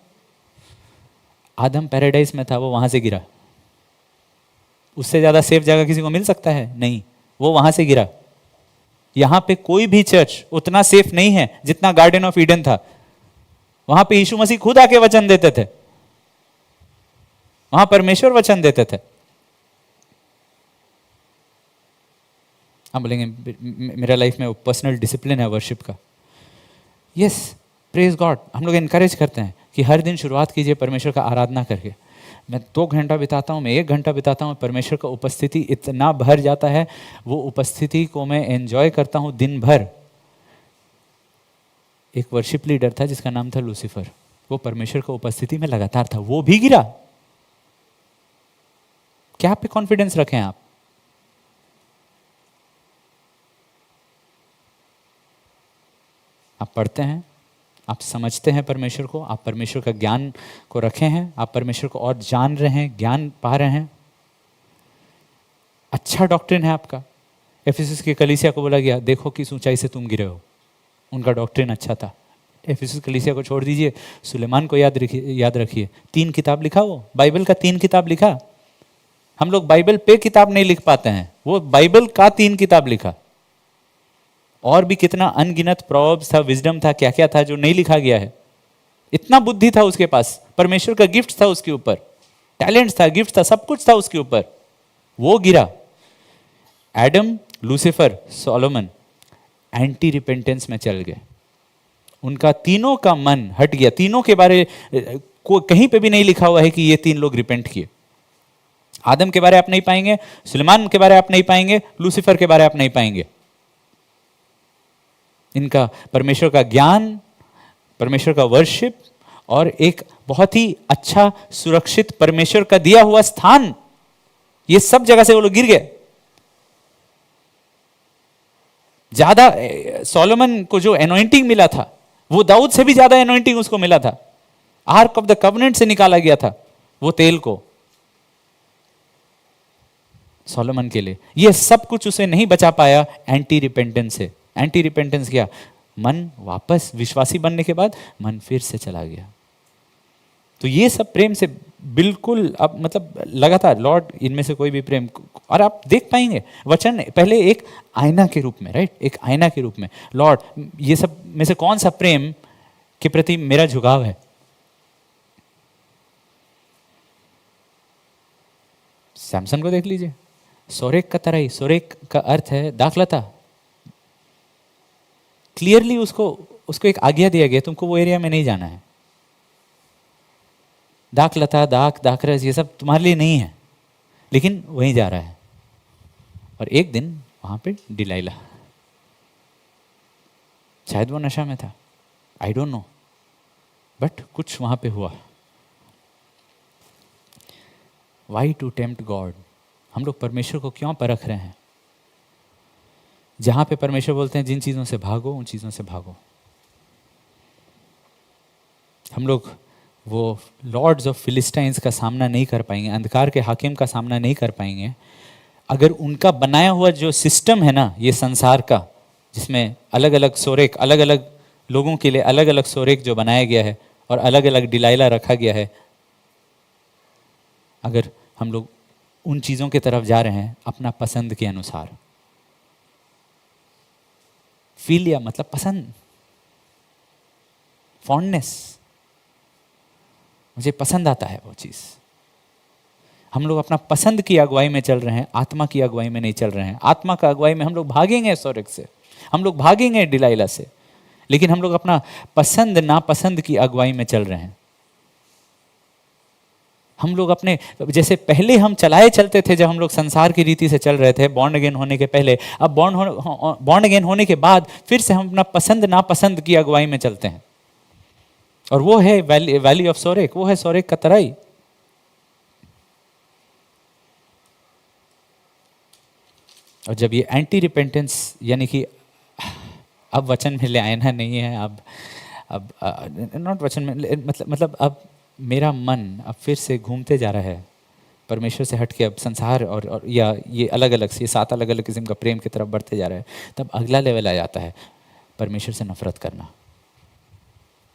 आदम पैराडाइज में था, वो वहां से गिरा। उससे ज्यादा सेफ जगह किसी को मिल सकता है? नहीं, वो वहां से गिरा। यहां पे कोई भी चर्च उतना सेफ नहीं है जितना गार्डन ऑफ ईडन था। वहां पे यीशु मसीह खुद आके वचन देते थे, वहां परमेश्वर वचन देते थे। आप बोलेंगे मेरा लाइफ में पर्सनल डिसिप्लिन है वर्शिप का। Yes, praise God. हम लोग इनकरेज करते हैं कि हर दिन शुरुआत कीजिए परमेश्वर का आराधना करके। मैं 2 घंटा बिताता हूँ, मैं 1 घंटा बिताता हूँ, परमेश्वर का उपस्थिति इतना भर जाता है, वो उपस्थिति को मैं एंजॉय करता हूँ दिन भर। एक वर्शिप लीडर था जिसका नाम था लूसीफर, वो परमेश्वर का उपस्थिति में लगातार था, वो भी गिरा। क्या पे कॉन्फिडेंस रखें आप? आप पढ़ते हैं, आप समझते हैं परमेश्वर को, आप परमेश्वर का ज्ञान को रखे हैं, आप परमेश्वर को और जान रहे हैं, ज्ञान पा रहे हैं, अच्छा डॉक्ट्रिन है आपका। एफिसस की कलीसिया को बोला गया देखो किस ऊंचाई से तुम गिरे हो, उनका डॉक्ट्रिन अच्छा था। एफिसस कलीसिया को छोड़ दीजिए, सुलेमान को याद रखिए, 3 किताब लिखा, वो बाइबल का 3 किताब लिखा। हम लोग बाइबल पे किताब नहीं लिख पाते हैं, वो बाइबल का 3 किताब लिखा। और भी कितना अनगिनत प्रोवर्ब्स था, विजडम था, क्या क्या था जो नहीं लिखा गया है। इतना बुद्धि था उसके पास, परमेश्वर का गिफ्ट था उसके ऊपर, टैलेंट था, गिफ्ट था, सब कुछ था उसके ऊपर। वो गिरा। Adam, Lucifer, Solomon anti repentance में चल गए। उनका तीनों का मन हट गया। तीनों के बारे को कहीं पे भी नहीं लिखा हुआ है कि ये 3 लोग रिपेंट किए। आदम के बारे आप नहीं पाएंगे, सुलेमान के बारे आप नहीं पाएंगे, लूसीफर के बारे आप नहीं पाएंगे। इनका परमेश्वर का ज्ञान, परमेश्वर का वर्शिप और एक बहुत ही अच्छा सुरक्षित परमेश्वर का दिया हुआ स्थान, ये सब जगह से वो लोग गिर गए। ज्यादा सोलोमन को जो एनॉइंटिंग मिला था, वो दाऊद से भी ज्यादा एनॉइंटिंग उसको मिला था। आर्क ऑफ द कवनेंट से निकाला गया था वो तेल को सोलोमन के लिए। ये सब कुछ उसे नहीं बचा पाया एंटी रिपेंटेंस से। एंटी रिपेंटेंस क्या? मन वापस विश्वासी बनने के बाद मन फिर से चला गया। तो ये सब प्रेम से बिल्कुल अब मतलब लगातार लॉर्ड इनमें से कोई भी प्रेम, और आप देख पाएंगे वचन पहले एक आईना के रूप में, राइट, एक आईना के रूप में लॉर्ड ये सब में से कौन सा प्रेम के प्रति मेरा झुकाव है। सैमसन को देख लीजिए, सोरेक का तराई, सोरेक का अर्थ है दाखलता। क्लियरली उसको एक आज्ञा दिया गया, तुमको वो एरिया में नहीं जाना है। दाखलता, दाखरस ये सब तुम्हारे लिए नहीं है, लेकिन वहीं जा रहा है। और एक दिन वहां पे डिलाइला, शायद वो नशा में था, आई डोंट नो, बट कुछ वहां पे हुआ। Why to tempt God? हम लोग परमेश्वर को क्यों परख रहे हैं? जहां पे परमेश्वर बोलते हैं जिन चीजों से भागो उन चीजों से भागो। हम लोग वो लॉर्ड्स ऑफ फिलिस्टाइंस का सामना नहीं कर पाएंगे, अंधकार के हाकिम का सामना नहीं कर पाएंगे अगर उनका बनाया हुआ जो सिस्टम है ना ये संसार का, जिसमें अलग अलग सोरेक, अलग अलग लोगों के लिए अलग अलग सोरेक जो बनाया गया है और अलग अलग डिलाइला रखा गया है, अगर हम लोग उन चीज़ों की तरफ जा रहे हैं अपना पसंद के अनुसार। फीलिया मतलब पसंद, फॉन्डनेस, मुझे पसंद आता है वो चीज़। हम लोग अपना पसंद की अगुवाई में चल रहे हैं, आत्मा की अगुवाई में नहीं चल रहे हैं। आत्मा का अगुवाई में हम लोग भागेंगे सोरेक से, हम लोग भागेंगे डिलाइला से, लेकिन हम लोग अपना पसंद नापसंद की अगुवाई में चल रहे हैं। हम लोग अपने जैसे पहले हम चलाए चलते थे जब हम लोग संसार की रीति से चल रहे थे बॉर्न अगेन होने के पहले, अब बॉर्न अगेन होने के बाद फिर से हम अपना पसंद नापसंद की अगुवाई में चलते हैं। और वो है वैली ऑफ सोरेक, वो है सोरेक का तराई। और जब ये एंटी रिपेंटेंस यानी कि अब वचन में ले आना नहीं है, अब नॉट वचन में मतलब अब मेरा मन अब फिर से घूमते जा रहा है परमेश्वर से हट के, अब संसार और या ये अलग अलग से 7 अलग अलग किस्म का प्रेम की तरफ बढ़ते जा रहा है, तब अगला लेवल आ जाता है परमेश्वर से नफरत करना।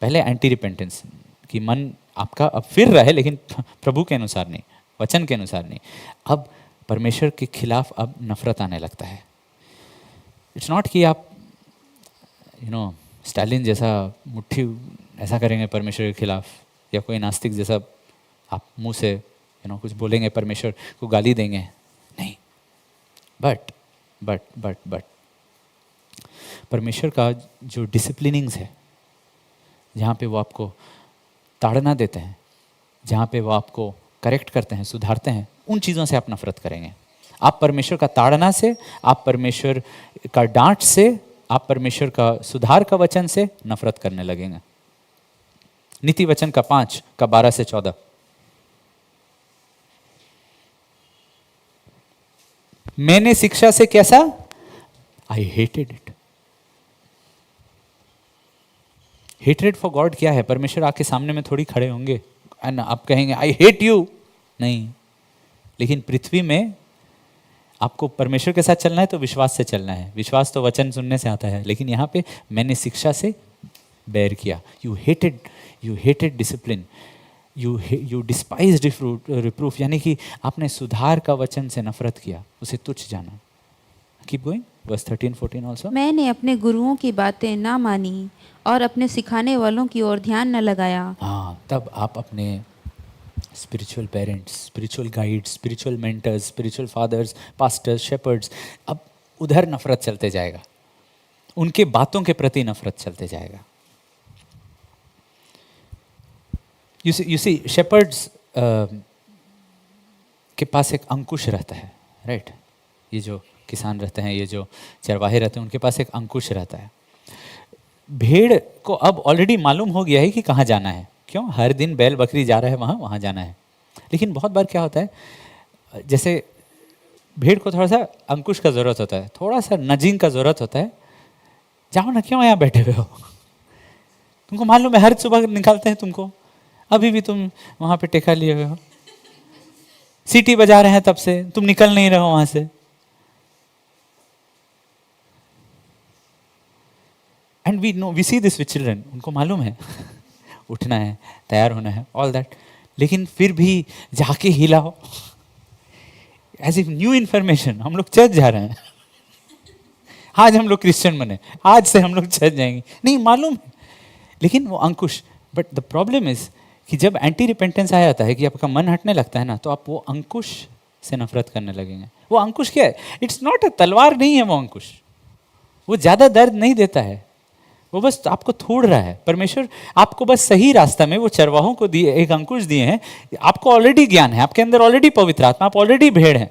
पहले एंटी रिपेंटेंस कि मन आपका अब फिर रहा है लेकिन प्रभु के अनुसार नहीं, वचन के अनुसार नहीं। अब परमेश्वर के खिलाफ अब नफरत आने लगता है। इट्स नॉट कि आप स्टालिन जैसा मुट्ठी ऐसा करेंगे परमेश्वर के खिलाफ, या कोई नास्तिक जैसा आप मुंह से कुछ बोलेंगे परमेश्वर को गाली देंगे, नहीं। बट बट परमेश्वर का जो डिसिप्लिनिंग्स है, जहाँ पे वो आपको ताड़ना देते हैं, जहाँ पे वो आपको करेक्ट करते हैं, सुधारते हैं, उन चीज़ों से आप नफरत करेंगे। आप परमेश्वर का ताड़ना से, आप परमेश्वर का डांट से, आप परमेश्वर का सुधार का वचन से नफरत करने लगेंगे। नीति वचन का 5 का 12 से 14। मैंने शिक्षा से कैसा, I hated it. Hatred for God क्या है? परमेश्वर आपके सामने में थोड़ी खड़े होंगे एंड आप कहेंगे आई हेट यू, नहीं। लेकिन पृथ्वी में आपको परमेश्वर के साथ चलना है तो विश्वास से चलना है। विश्वास तो वचन सुनने से आता है, लेकिन यहाँ पे मैंने शिक्षा से बेर किया। You hated discipline, you despised reproof, यानी कि आपने सुधार का वचन से नफरत किया, उसे तुच्छ जाना। Keep going, verse 13-14 also. मैंने अपने गुरुओं की बातें ना मानी और अपने सिखाने वालों की ओर ध्यान न लगाया। हाँ, तब आप अपने spiritual parents, spiritual guides, spiritual mentors, spiritual fathers, pastors, shepherds, अब उधर नफरत चलते जाएगा, उनके बातों के प्रति नफरत चलते जाएगा। यू सी शेपर्ड्स के पास एक अंकुश रहता है, राइट? ये जो किसान रहते हैं, ये जो चरवाहे रहते हैं, उनके पास एक अंकुश रहता है। भेड़ को अब ऑलरेडी मालूम हो गया है कि कहाँ जाना है। क्यों? हर दिन बैल बकरी जा रहा है, वहाँ जाना है। लेकिन बहुत बार क्या होता है, जैसे भेड़ को थोड़ा सा अंकुश का ज़रूरत होता है, थोड़ा सा नजिंग का ज़रूरत होता है। जाओ ना, क्यों यहाँ बैठे हुए हो? तुमको मालूम है हर सुबह निकालते हैं तुमको, अभी भी तुम वहाँ पे टेका लिए हुए हो, सीटी बजा रहे हैं तब से, तुम निकल नहीं रहे हो वहाँ से। And we see this with children, उनको मालूम है उठना है, तैयार होना है, ऑल दैट, लेकिन फिर भी जाके हिलाओ, एज इफ न्यू इन्फॉर्मेशन, हम लोग चर्च जा रहे हैं, आज हम लोग क्रिश्चियन बने, आज से हम लोग चर्च जाएंगे, नहीं मालूम है, लेकिन वो अंकुश। बट द प्रॉब्लम इज कि जब एंटी रिपेंटेंस आ जाता है, कि आपका मन हटने लगता है ना, तो आप वो अंकुश से नफरत करने लगेंगे। वो अंकुश क्या है? इट्स नॉट अ तलवार नहीं है वो अंकुश, वो ज़्यादा दर्द नहीं देता है, वो बस आपको थोड़ रहा है। परमेश्वर आपको बस सही रास्ता में, वो चरवाहों को दिए एक अंकुश दिए हैं, आपको ऑलरेडी ज्ञान है, आपके अंदर ऑलरेडी पवित्र आत्मा, आप ऑलरेडी भेड़ हैं,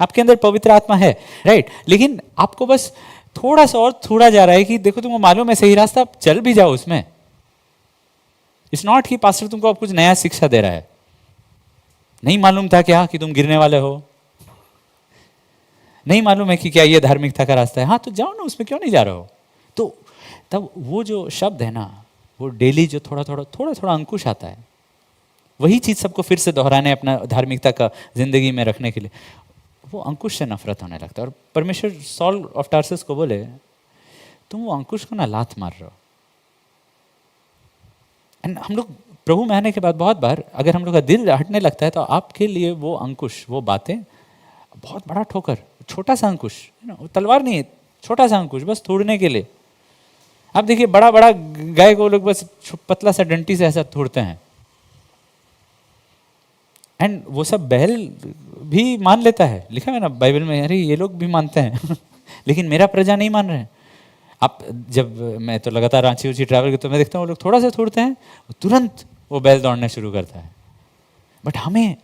आपके अंदर पवित्र आत्मा है, राइट? लेकिन आपको बस थोड़ा सा और थोड़ा जा रहा है कि देखो तुमको मालूम है सही रास्ता, आप चल भी जाओ उसमें। इट्स नॉट कि पास्टर तुमको अब कुछ नया शिक्षा दे रहा है, नहीं मालूम था क्या कि तुम गिरने वाले हो, नहीं मालूम है कि क्या ये धार्मिकता का रास्ता है, हाँ तो जाओ ना, उसमें क्यों नहीं जा रहे हो? तो तब वो जो शब्द है ना, वो डेली जो थोड़ा थोड़ा अंकुश आता है, वही चीज़ सबको फिर से दोहराने, अपना धार्मिकता का जिंदगी में रखने के लिए, वो अंकुश से नफरत होने लगता है। और परमेश्वर सॉल ऑफ टार्सस को बोले, तुम वो अंकुश को ना लात मार रहे हो। एंड हम लोग प्रभु में आने के बाद बहुत बार अगर हम लोग का दिल हटने लगता है, तो आपके लिए वो अंकुश, वो बातें बहुत बड़ा ठोकर, छोटा सा अंकुश, तलवार नहीं है, छोटा सा अंकुश, बस तोड़ने के लिए। आप देखिए बड़ा बड़ा गाय को लोग बस पतला सा डंटी से ऐसा तोड़ते हैं, एंड वो सब बैल भी मान लेता है, लिखा है ना बाइबल में, अरे ये लोग भी मानते हैं लेकिन मेरा प्रजा नहीं मान रहे हैं। आप जब मैं तो लगातार रांची ऊँची ट्रैवल की, तो मैं देखता हूँ वो लोग थोड़ा सा तोड़ते हैं, तुरंत वो बैल दौड़ना शुरू करता है। बट हमें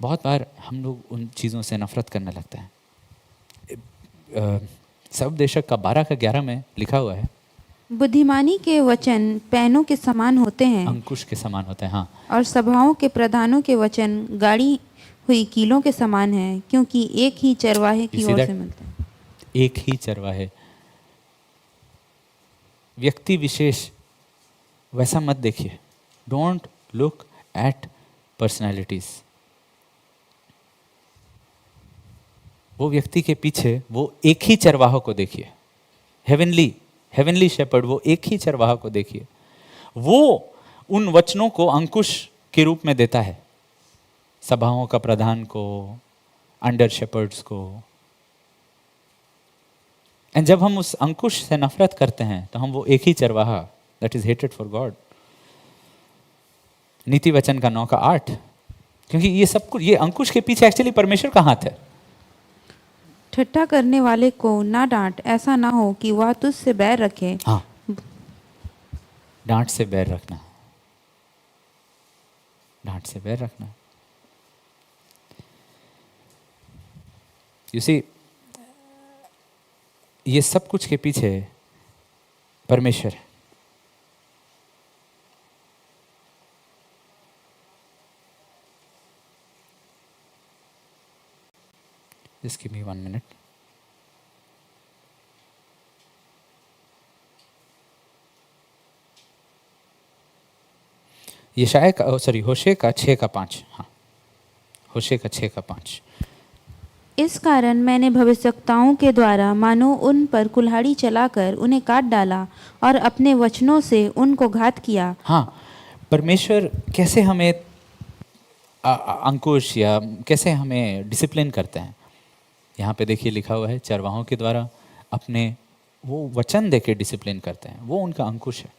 बहुत बार हम लोग उन चीज़ों से नफरत करने लगता है। सबदेशक का 12 का 11 में लिखा हुआ है, बुद्धिमानी के वचन पैनों के समान होते हैं, अंकुश के समान होते हैं। हाँ, और सभाओं के प्रधानों के वचन गाड़ी हुई कीलों के समान हैं, क्योंकि एक ही चरवाहे की ओर से मिलते हैं। एक ही चरवाहे, व्यक्ति विशेष वैसा मत देखिए। Don't look at personalities. वो व्यक्ति के पीछे वो एक ही चरवाह को देखिए, हेवनली शेपर्ड, वो एक ही चरवाह को देखिए। वो उन वचनों को अंकुश के रूप में देता है, सभाओं का प्रधान को, अंडर शेपर्ड्स को। एंड जब हम उस अंकुश से नफरत करते हैं, तो हम वो एक ही चरवाहा, that is hated for God. नीति वचन का 9 का 8, क्योंकि ये सब कुछ, ये अंकुश के पीछे एक्चुअली परमेश्वर का हाथ है। ठट्ठा करने वाले को ना डांट, ऐसा ना हो कि वह तुझसे बैर रखे। हाँ, डांट से बैर रखना, डांट से बैर रखना। यू सी, ये सब कुछ के पीछे परमेश्वर है। Just give me 1 minute. यशाया का होशे का 6:5। हाँ, होशे का 6:5। इस कारण मैंने भविष्यवक्ताओं के द्वारा मानो उन पर कुल्हाड़ी चलाकर उन्हें काट डाला और अपने वचनों से उनको घात किया। हाँ, परमेश्वर कैसे हमें अंकुश या कैसे हमें डिसिप्लिन करते हैं। यहाँ पे देखिए लिखा हुआ है, चरवाहों के द्वारा अपने वो वचन देके डिसिप्लिन करते हैं। वो उनका अंकुश है,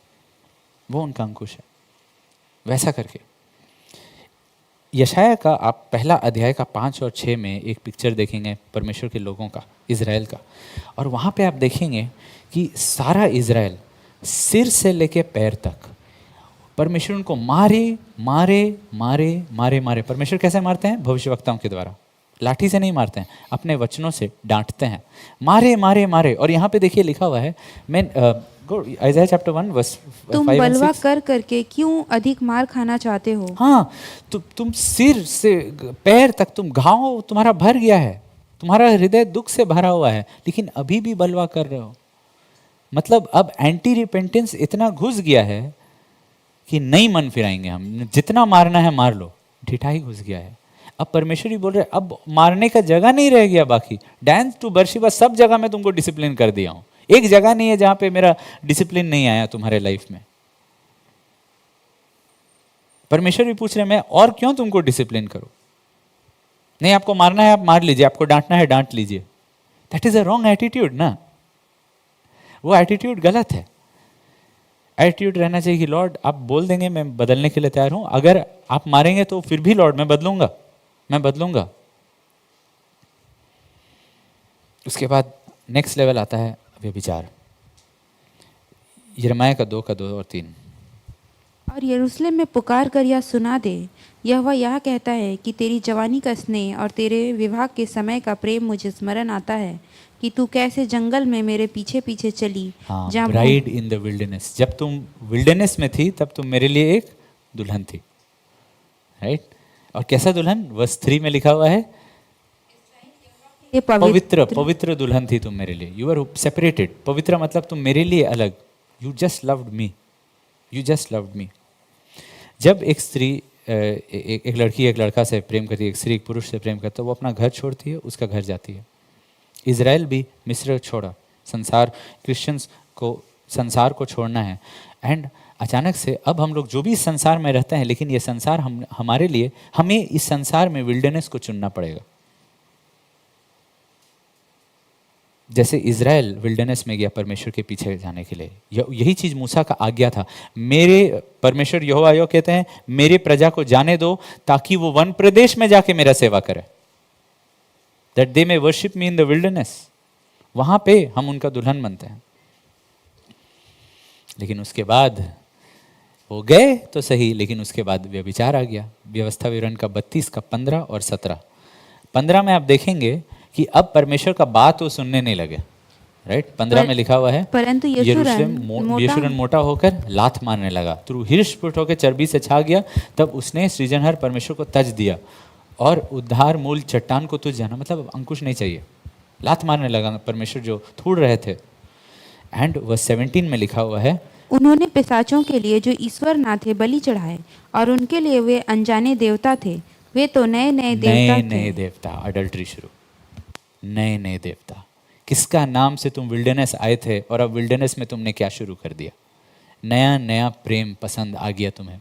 वो उनका अंकुश है। वैसा करके यशाया का आप पहला अध्याय का 5 और 6 में एक पिक्चर देखेंगे परमेश्वर के लोगों का, इज़राइल का, और वहाँ पे आप देखेंगे कि सारा इज़राइल सिर से लेके पैर तक परमेश्वर उनको मारे मारे मारे मारे मारे। परमेश्वर कैसे मारते हैं? भविष्यवक्ताओं के द्वारा। लाठी से नहीं मारते हैं, अपने वचनों से डांटते हैं, मारे मारे मारे। और यहाँ पे देखिए लिखा हुआ है, मैं आइज़ाया चैप्टर 1 वर्स 5 तुम बलवा कर करके क्यों अधिक मार खाना चाहते हो? हाँ, तुम सिर से पैर तक तुम घाव तुम्हारा भर गया है, तुम्हारा हृदय दुख से भरा हुआ है, लेकिन अभी भी बलवा कर रहे हो। मतलब अब एंटी रिपेंटेंस इतना घुस गया है कि नहीं मन फिराएंगे हम, जितना मारना है मार लो, ढिठाई घुस गया है। अब परमेश्वर ही बोल रहे अब मारने का जगह नहीं रह गया बाकी। डैन टू बर्शिबा सब जगह मैं तुमको डिसिप्लिन कर दिया हूं, एक जगह नहीं है जहां पे मेरा डिसिप्लिन नहीं आया तुम्हारे लाइफ में। परमेश्वर भी पूछ रहे मैं और क्यों तुमको डिसिप्लिन करूं? नहीं, आपको मारना है आप मार लीजिए, आपको डांटना है डांट लीजिए। That is a wrong attitude ना, वो एटीट्यूड गलत है। एटीट्यूड रहना चाहिए कि लॉर्ड आप बोल देंगे मैं बदलने के लिए तैयार हूं, अगर आप मारेंगे तो फिर भी लॉर्ड मैं बदलूंगा, मैं बदलूंगा। उसके बाद नेक्स्ट लेवल आता है व्यभिचार। यिर्मयाह का 2 और 3। और यरूशलेम में पुकार कर यह सुना दे, यहोवा यह कहता है कि तेरी जवानी का स्नेह और तेरे विवाह के समय का प्रेम मुझे स्मरण आता है कि तू कैसे जंगल में मेरे पीछे पीछे चली। हाँ, ब्राइड इन द विल्डरनेस। जब तुम विल्डरनेस में थी तब तुम मेरे लिए एक दुल्हन थी, राइट? और कैसा दुल्हन? वर्स 3 में लिखा हुआ है, पवित्र पवित्र दुल्हन थी तुम मेरे लिए। You are separated. पवित्र मतलब तुम मेरे लिए अलग। You just loved me, you just loved me. जब एक स्त्री एक लड़की एक लड़का से प्रेम करती है, एक स्त्री एक पुरुष से प्रेम करता है, वो अपना घर छोड़ती है, उसका घर जाती है। इज़राइल भी मिस्र छोड़ा, संसार, क्रिश्चियंस को संसार को छोड़ना है। एंड अचानक से अब हम लोग जो भी इस संसार में रहते हैं, लेकिन ये संसार हमारे लिए, हमें इस संसार में विल्डरनेस को चुनना पड़ेगा। जैसे इज़राइल विल्डरनेस में गया परमेश्वर के पीछे जाने के लिए, यही चीज़ मूसा का आज्ञा था। मेरे परमेश्वर यहोवा यो कहते हैं मेरे प्रजा को जाने दो ताकि वो वन प्रदेश में जाके मेरा सेवा करे, that they may worship me in the wilderness. वहां पे हम उनका दुल्हन बनते हैं। लेकिन उसके बाद वो गए तो सही, लेकिन उसके बाद व्यभिचार आ गया। व्यवस्था विवरण का 32 का 15 और 17। 15 में आप देखेंगे कि अब परमेश्वर का बात वो सुनने नहीं लगे, राइट? 15 में लिखा हुआ है, परंतु यरूशलेम मोटा होकर लात मारने लगा, तू हृष्ट होकर चर्बी से छा गया। तब उसने सृजनहार परमेश्वर को तज दिया और उद्धार मूल चट्टान को तुझ जाना। मतलब अंकुश नहीं चाहिए, लात मारने लगा परमेश्वर जो थूड़ रहे थे। एंड वर्स 17 में लिखा हुआ है, उन्होंने पिशाचों के लिए जो ईश्वर ना थे बलि चढ़ाए और उनके लिए वे अनजाने देवता थे। वे तो नए नए देवता, अडल्ट्री शुरू, नए नए देवता। किसका नाम से तुम विल्डरनेस आए थे और अब विल्डरनेस में तुमने क्या शुरू कर दिया? नया नया प्रेम पसंद आ गया तुम्हें।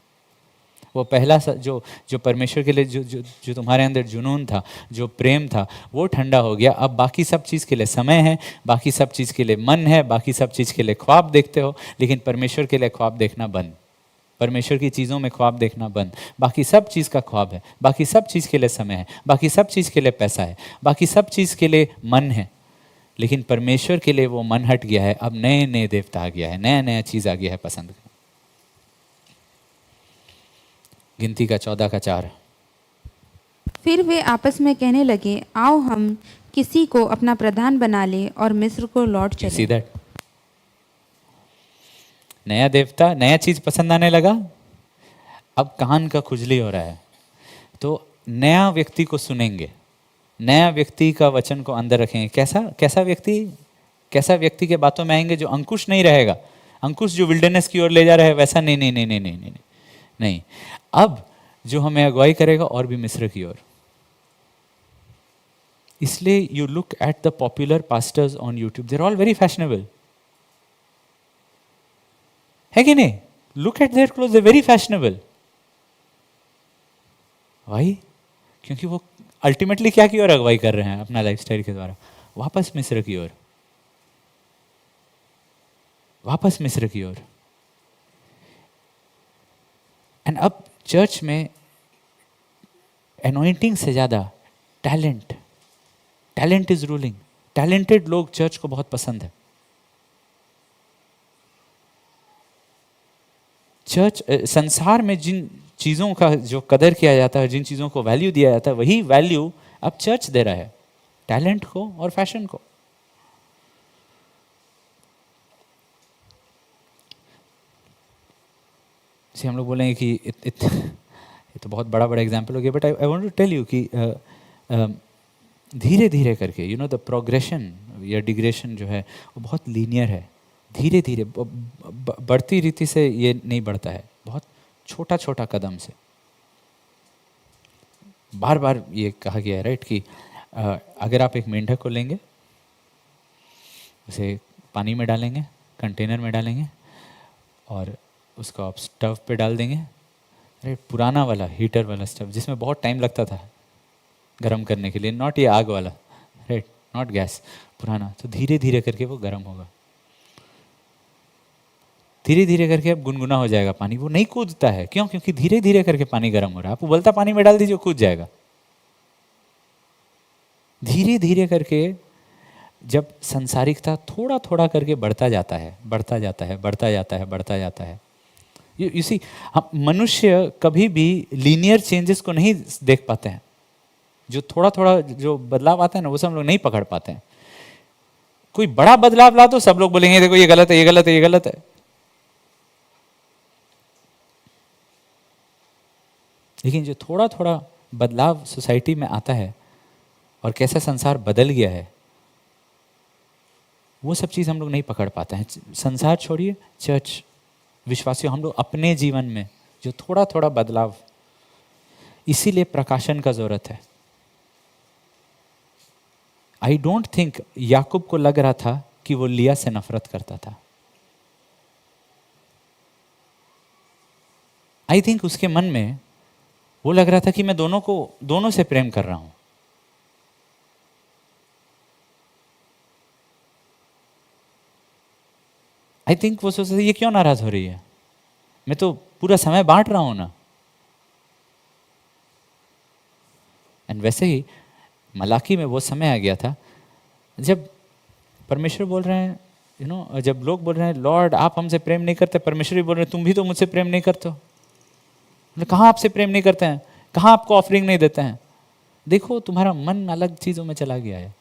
वो पहला जो परमेश्वर के लिए जो तुम्हारे अंदर जुनून था, जो प्रेम था, वो ठंडा हो गया। अब बाकी सब चीज़ के लिए समय है, बाकी सब चीज़ के लिए मन है, बाकी सब चीज़ के लिए ख्वाब देखते हो, लेकिन परमेश्वर के लिए ख्वाब देखना बंद। परमेश्वर की चीज़ों में ख्वाब देखना बंद। बाकी सब चीज़ का ख्वाब है, बाकी सब चीज़ के लिए समय है, बाकी सब चीज़ के लिए पैसा है, बाकी सब चीज़ के लिए मन है, लेकिन परमेश्वर के लिए वो मन हट गया है। अब नए नए देवता आ गया है, नया नया चीज़ आ गया है पसंद का। गिनती का 14 का 4। फिर वे आपस में कहने लगे, आओ हम किसी को अपना प्रधान बना ले और मिस्र को लौट You see चले। that? नया देवता, नया चीज पसंद आने लगा, अब कान का खुजली हो रहा है। तो नया व्यक्ति को सुनेंगे, नया व्यक्ति का वचन को अंदर रखेंगे। कैसा कैसा व्यक्ति, कैसा व्यक्ति के बातों में आएंगे? जो अंकुश नहीं रहेगा, अंकुश जो विल्डरनेस की ओर ले जा रहा है वैसा नहीं नहीं नहीं नहीं नहीं नहीं नहीं। अब जो हमें अगुवाई करेगा और भी मिस्र की ओर। इसलिए you look at the popular pastors on YouTube, they're all very fashionable, है कि नहीं? Look at their cloth, they very fashionable. Why? क्योंकि वो अल्टीमेटली क्या की ओर अगुवाई कर रहे हैं अपना लाइफस्टाइल के द्वारा? वापस मिस्र की ओर, वापस मिस्र की ओर। एंड अब चर्च में एनॉइंटिंग से ज्यादा talent, talent is ruling. Talented लोग चर्च को बहुत पसंद है। चर्च, संसार में जिन चीजों का जो कदर किया जाता है, जिन चीजों को वैल्यू दिया जाता है, वही वैल्यू अब चर्च दे रहा है, टैलेंट को और फैशन को। जैसे हम लोग बोलेंगे कि ये तो बहुत बड़ा बड़ा एग्जाम्पल हो गया, but I want to tell you कि धीरे धीरे करके, यू नो, द प्रोग्रेशन या डिग्रेशन जो है वो बहुत लीनियर है। धीरे धीरे बढ़ती रीति से ये नहीं बढ़ता है, बहुत छोटा छोटा कदम से। बार बार ये कहा गया है, राइट, कि अगर आप एक मेंढक को लेंगे, उसे पानी में डालेंगे, कंटेनर में डालेंगे और उसको आप स्टव पे डाल देंगे, राइट, पुराना वाला हीटर वाला स्टव जिसमें बहुत टाइम लगता था गर्म करने के लिए, नॉट ये आग वाला, राइट, नॉट गैस, पुराना। तो धीरे धीरे करके वो गर्म होगा, धीरे धीरे करके अब गुनगुना हो जाएगा पानी। वो नहीं कूदता है, क्यों? क्योंकि धीरे धीरे करके पानी गर्म हो रहा है। आप उबलता पानी में डाल दीजिए, कूद जाएगा। धीरे धीरे करके जब संसारिकता थोड़ा थोड़ा करके बढ़ता जाता है, बढ़ता जाता है, बढ़ता जाता है, बढ़ता जाता है। यू सी, हम मनुष्य कभी भी लीनियर चेंजेस को नहीं देख पाते हैं। जो थोड़ा थोड़ा जो बदलाव आता है ना, वो सब हम लोग नहीं पकड़ पाते हैं। कोई बड़ा बदलाव ला तो सब लोग बोलेंगे देखो ये गलत है, ये गलत है, ये गलत है। लेकिन जो थोड़ा थोड़ा बदलाव सोसाइटी में आता है और कैसा संसार बदल गया है, वो सब चीज़ हम लोग नहीं पकड़ पाते हैं। संसार छोड़िए, चर्च विश्वासियों, हम लोग अपने जीवन में जो थोड़ा थोड़ा बदलाव, इसीलिए प्रकाशन का जरूरत है। आई डोंट थिंक याकूब को लग रहा था कि वो लिया से नफरत करता था। आई थिंक उसके मन में वो लग रहा था कि मैं दोनों से प्रेम कर रहा हूं। आई थिंक वो सोचता था ये क्यों नाराज हो रही है, मैं तो पूरा समय बांट रहा हूं ना। एंड वैसे ही मलाकी में वो समय आ गया था जब परमेश्वर बोल रहे हैं, यू नो, जब लोग बोल रहे हैं लॉर्ड आप हमसे प्रेम नहीं करते, परमेश्वर भी बोल रहे हैं तुम भी तो मुझसे प्रेम नहीं करते हो। कहाँ आपसे प्रेम नहीं करते हैं, कहाँ आपको ऑफरिंग नहीं देते हैं? देखो तुम्हारा मन अलग चीजों में चला गया है।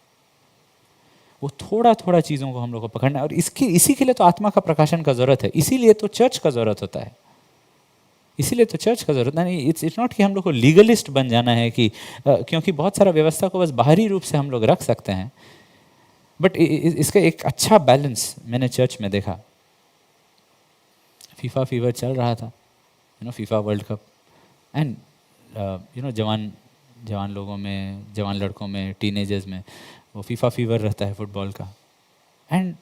वो थोड़ा थोड़ा चीजों को हम लोग को पकड़ना है, और इसी के लिए तो आत्मा का प्रकाशन का जरूरत है, इसीलिए तो चर्च का जरूरत होता है, इसीलिए तो चर्च का जरूरत नहीं। इट्स नॉट कि हम लोग को लीगलिस्ट बन जाना है कि क्योंकि बहुत सारा व्यवस्था को बस बाहरी रूप से हम लोग रख सकते हैं, बट इसका एक अच्छा बैलेंस मैंने चर्च में देखा। फीफा फीवर चल रहा था, you know, FIFA world cup, and you know, जवान लोगों में, जवान लड़कों में, टीनेजर्स में वो फीफा फीवर रहता है फुटबॉल का। एंड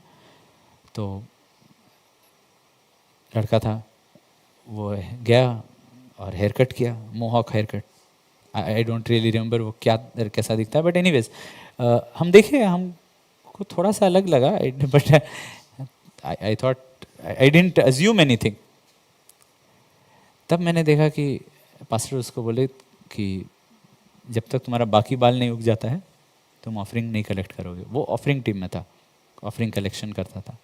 तो लड़का था, वो गया और हेयर कट किया, mohawk hair cut. I don't really remember वो कैसा दिखता है, बट एनीवेज हम देखे, हमको थोड़ा सा अलग लगा, but I thought, I didn't assume anything. तब मैंने देखा कि पास्टर उसको बोले कि जब तक तुम्हारा बाकी बाल नहीं उग जाता है तुम ऑफरिंग नहीं कलेक्ट करोगे। वो ऑफरिंग टीम में था, ऑफरिंग कलेक्शन करता था।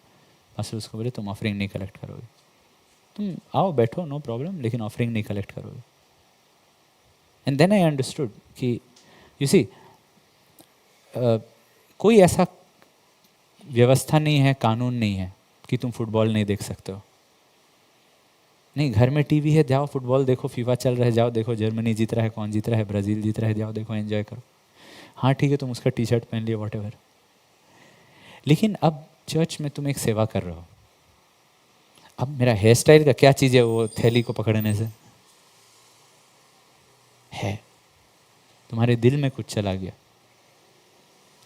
पास्टर उसको बोले तुम ऑफरिंग नहीं कलेक्ट करोगे, तुम आओ बैठो नो प्रॉब्लम, लेकिन ऑफरिंग नहीं कलेक्ट करोगे। एंड देन आई अंडरस्टूड कि यू सी कोई ऐसा व्यवस्था नहीं है, कानून नहीं है कि तुम फुटबॉल नहीं देख सकते हो। नहीं, घर में टीवी है, जाओ फुटबॉल देखो, फीफा चल रहा है जाओ देखो, जर्मनी जीत रहा है, कौन जीत रहा है, ब्राज़ील जीत रहा है, जाओ देखो एंजॉय करो। हाँ ठीक है, तुम उसका टी शर्ट पहन लिया वॉटेवर, लेकिन अब चर्च में तुम एक सेवा कर रहे हो। अब मेरा हेयर स्टाइल का क्या चीज़ है वो थैली को पकड़ने से है? तुम्हारे दिल में कुछ चला गया,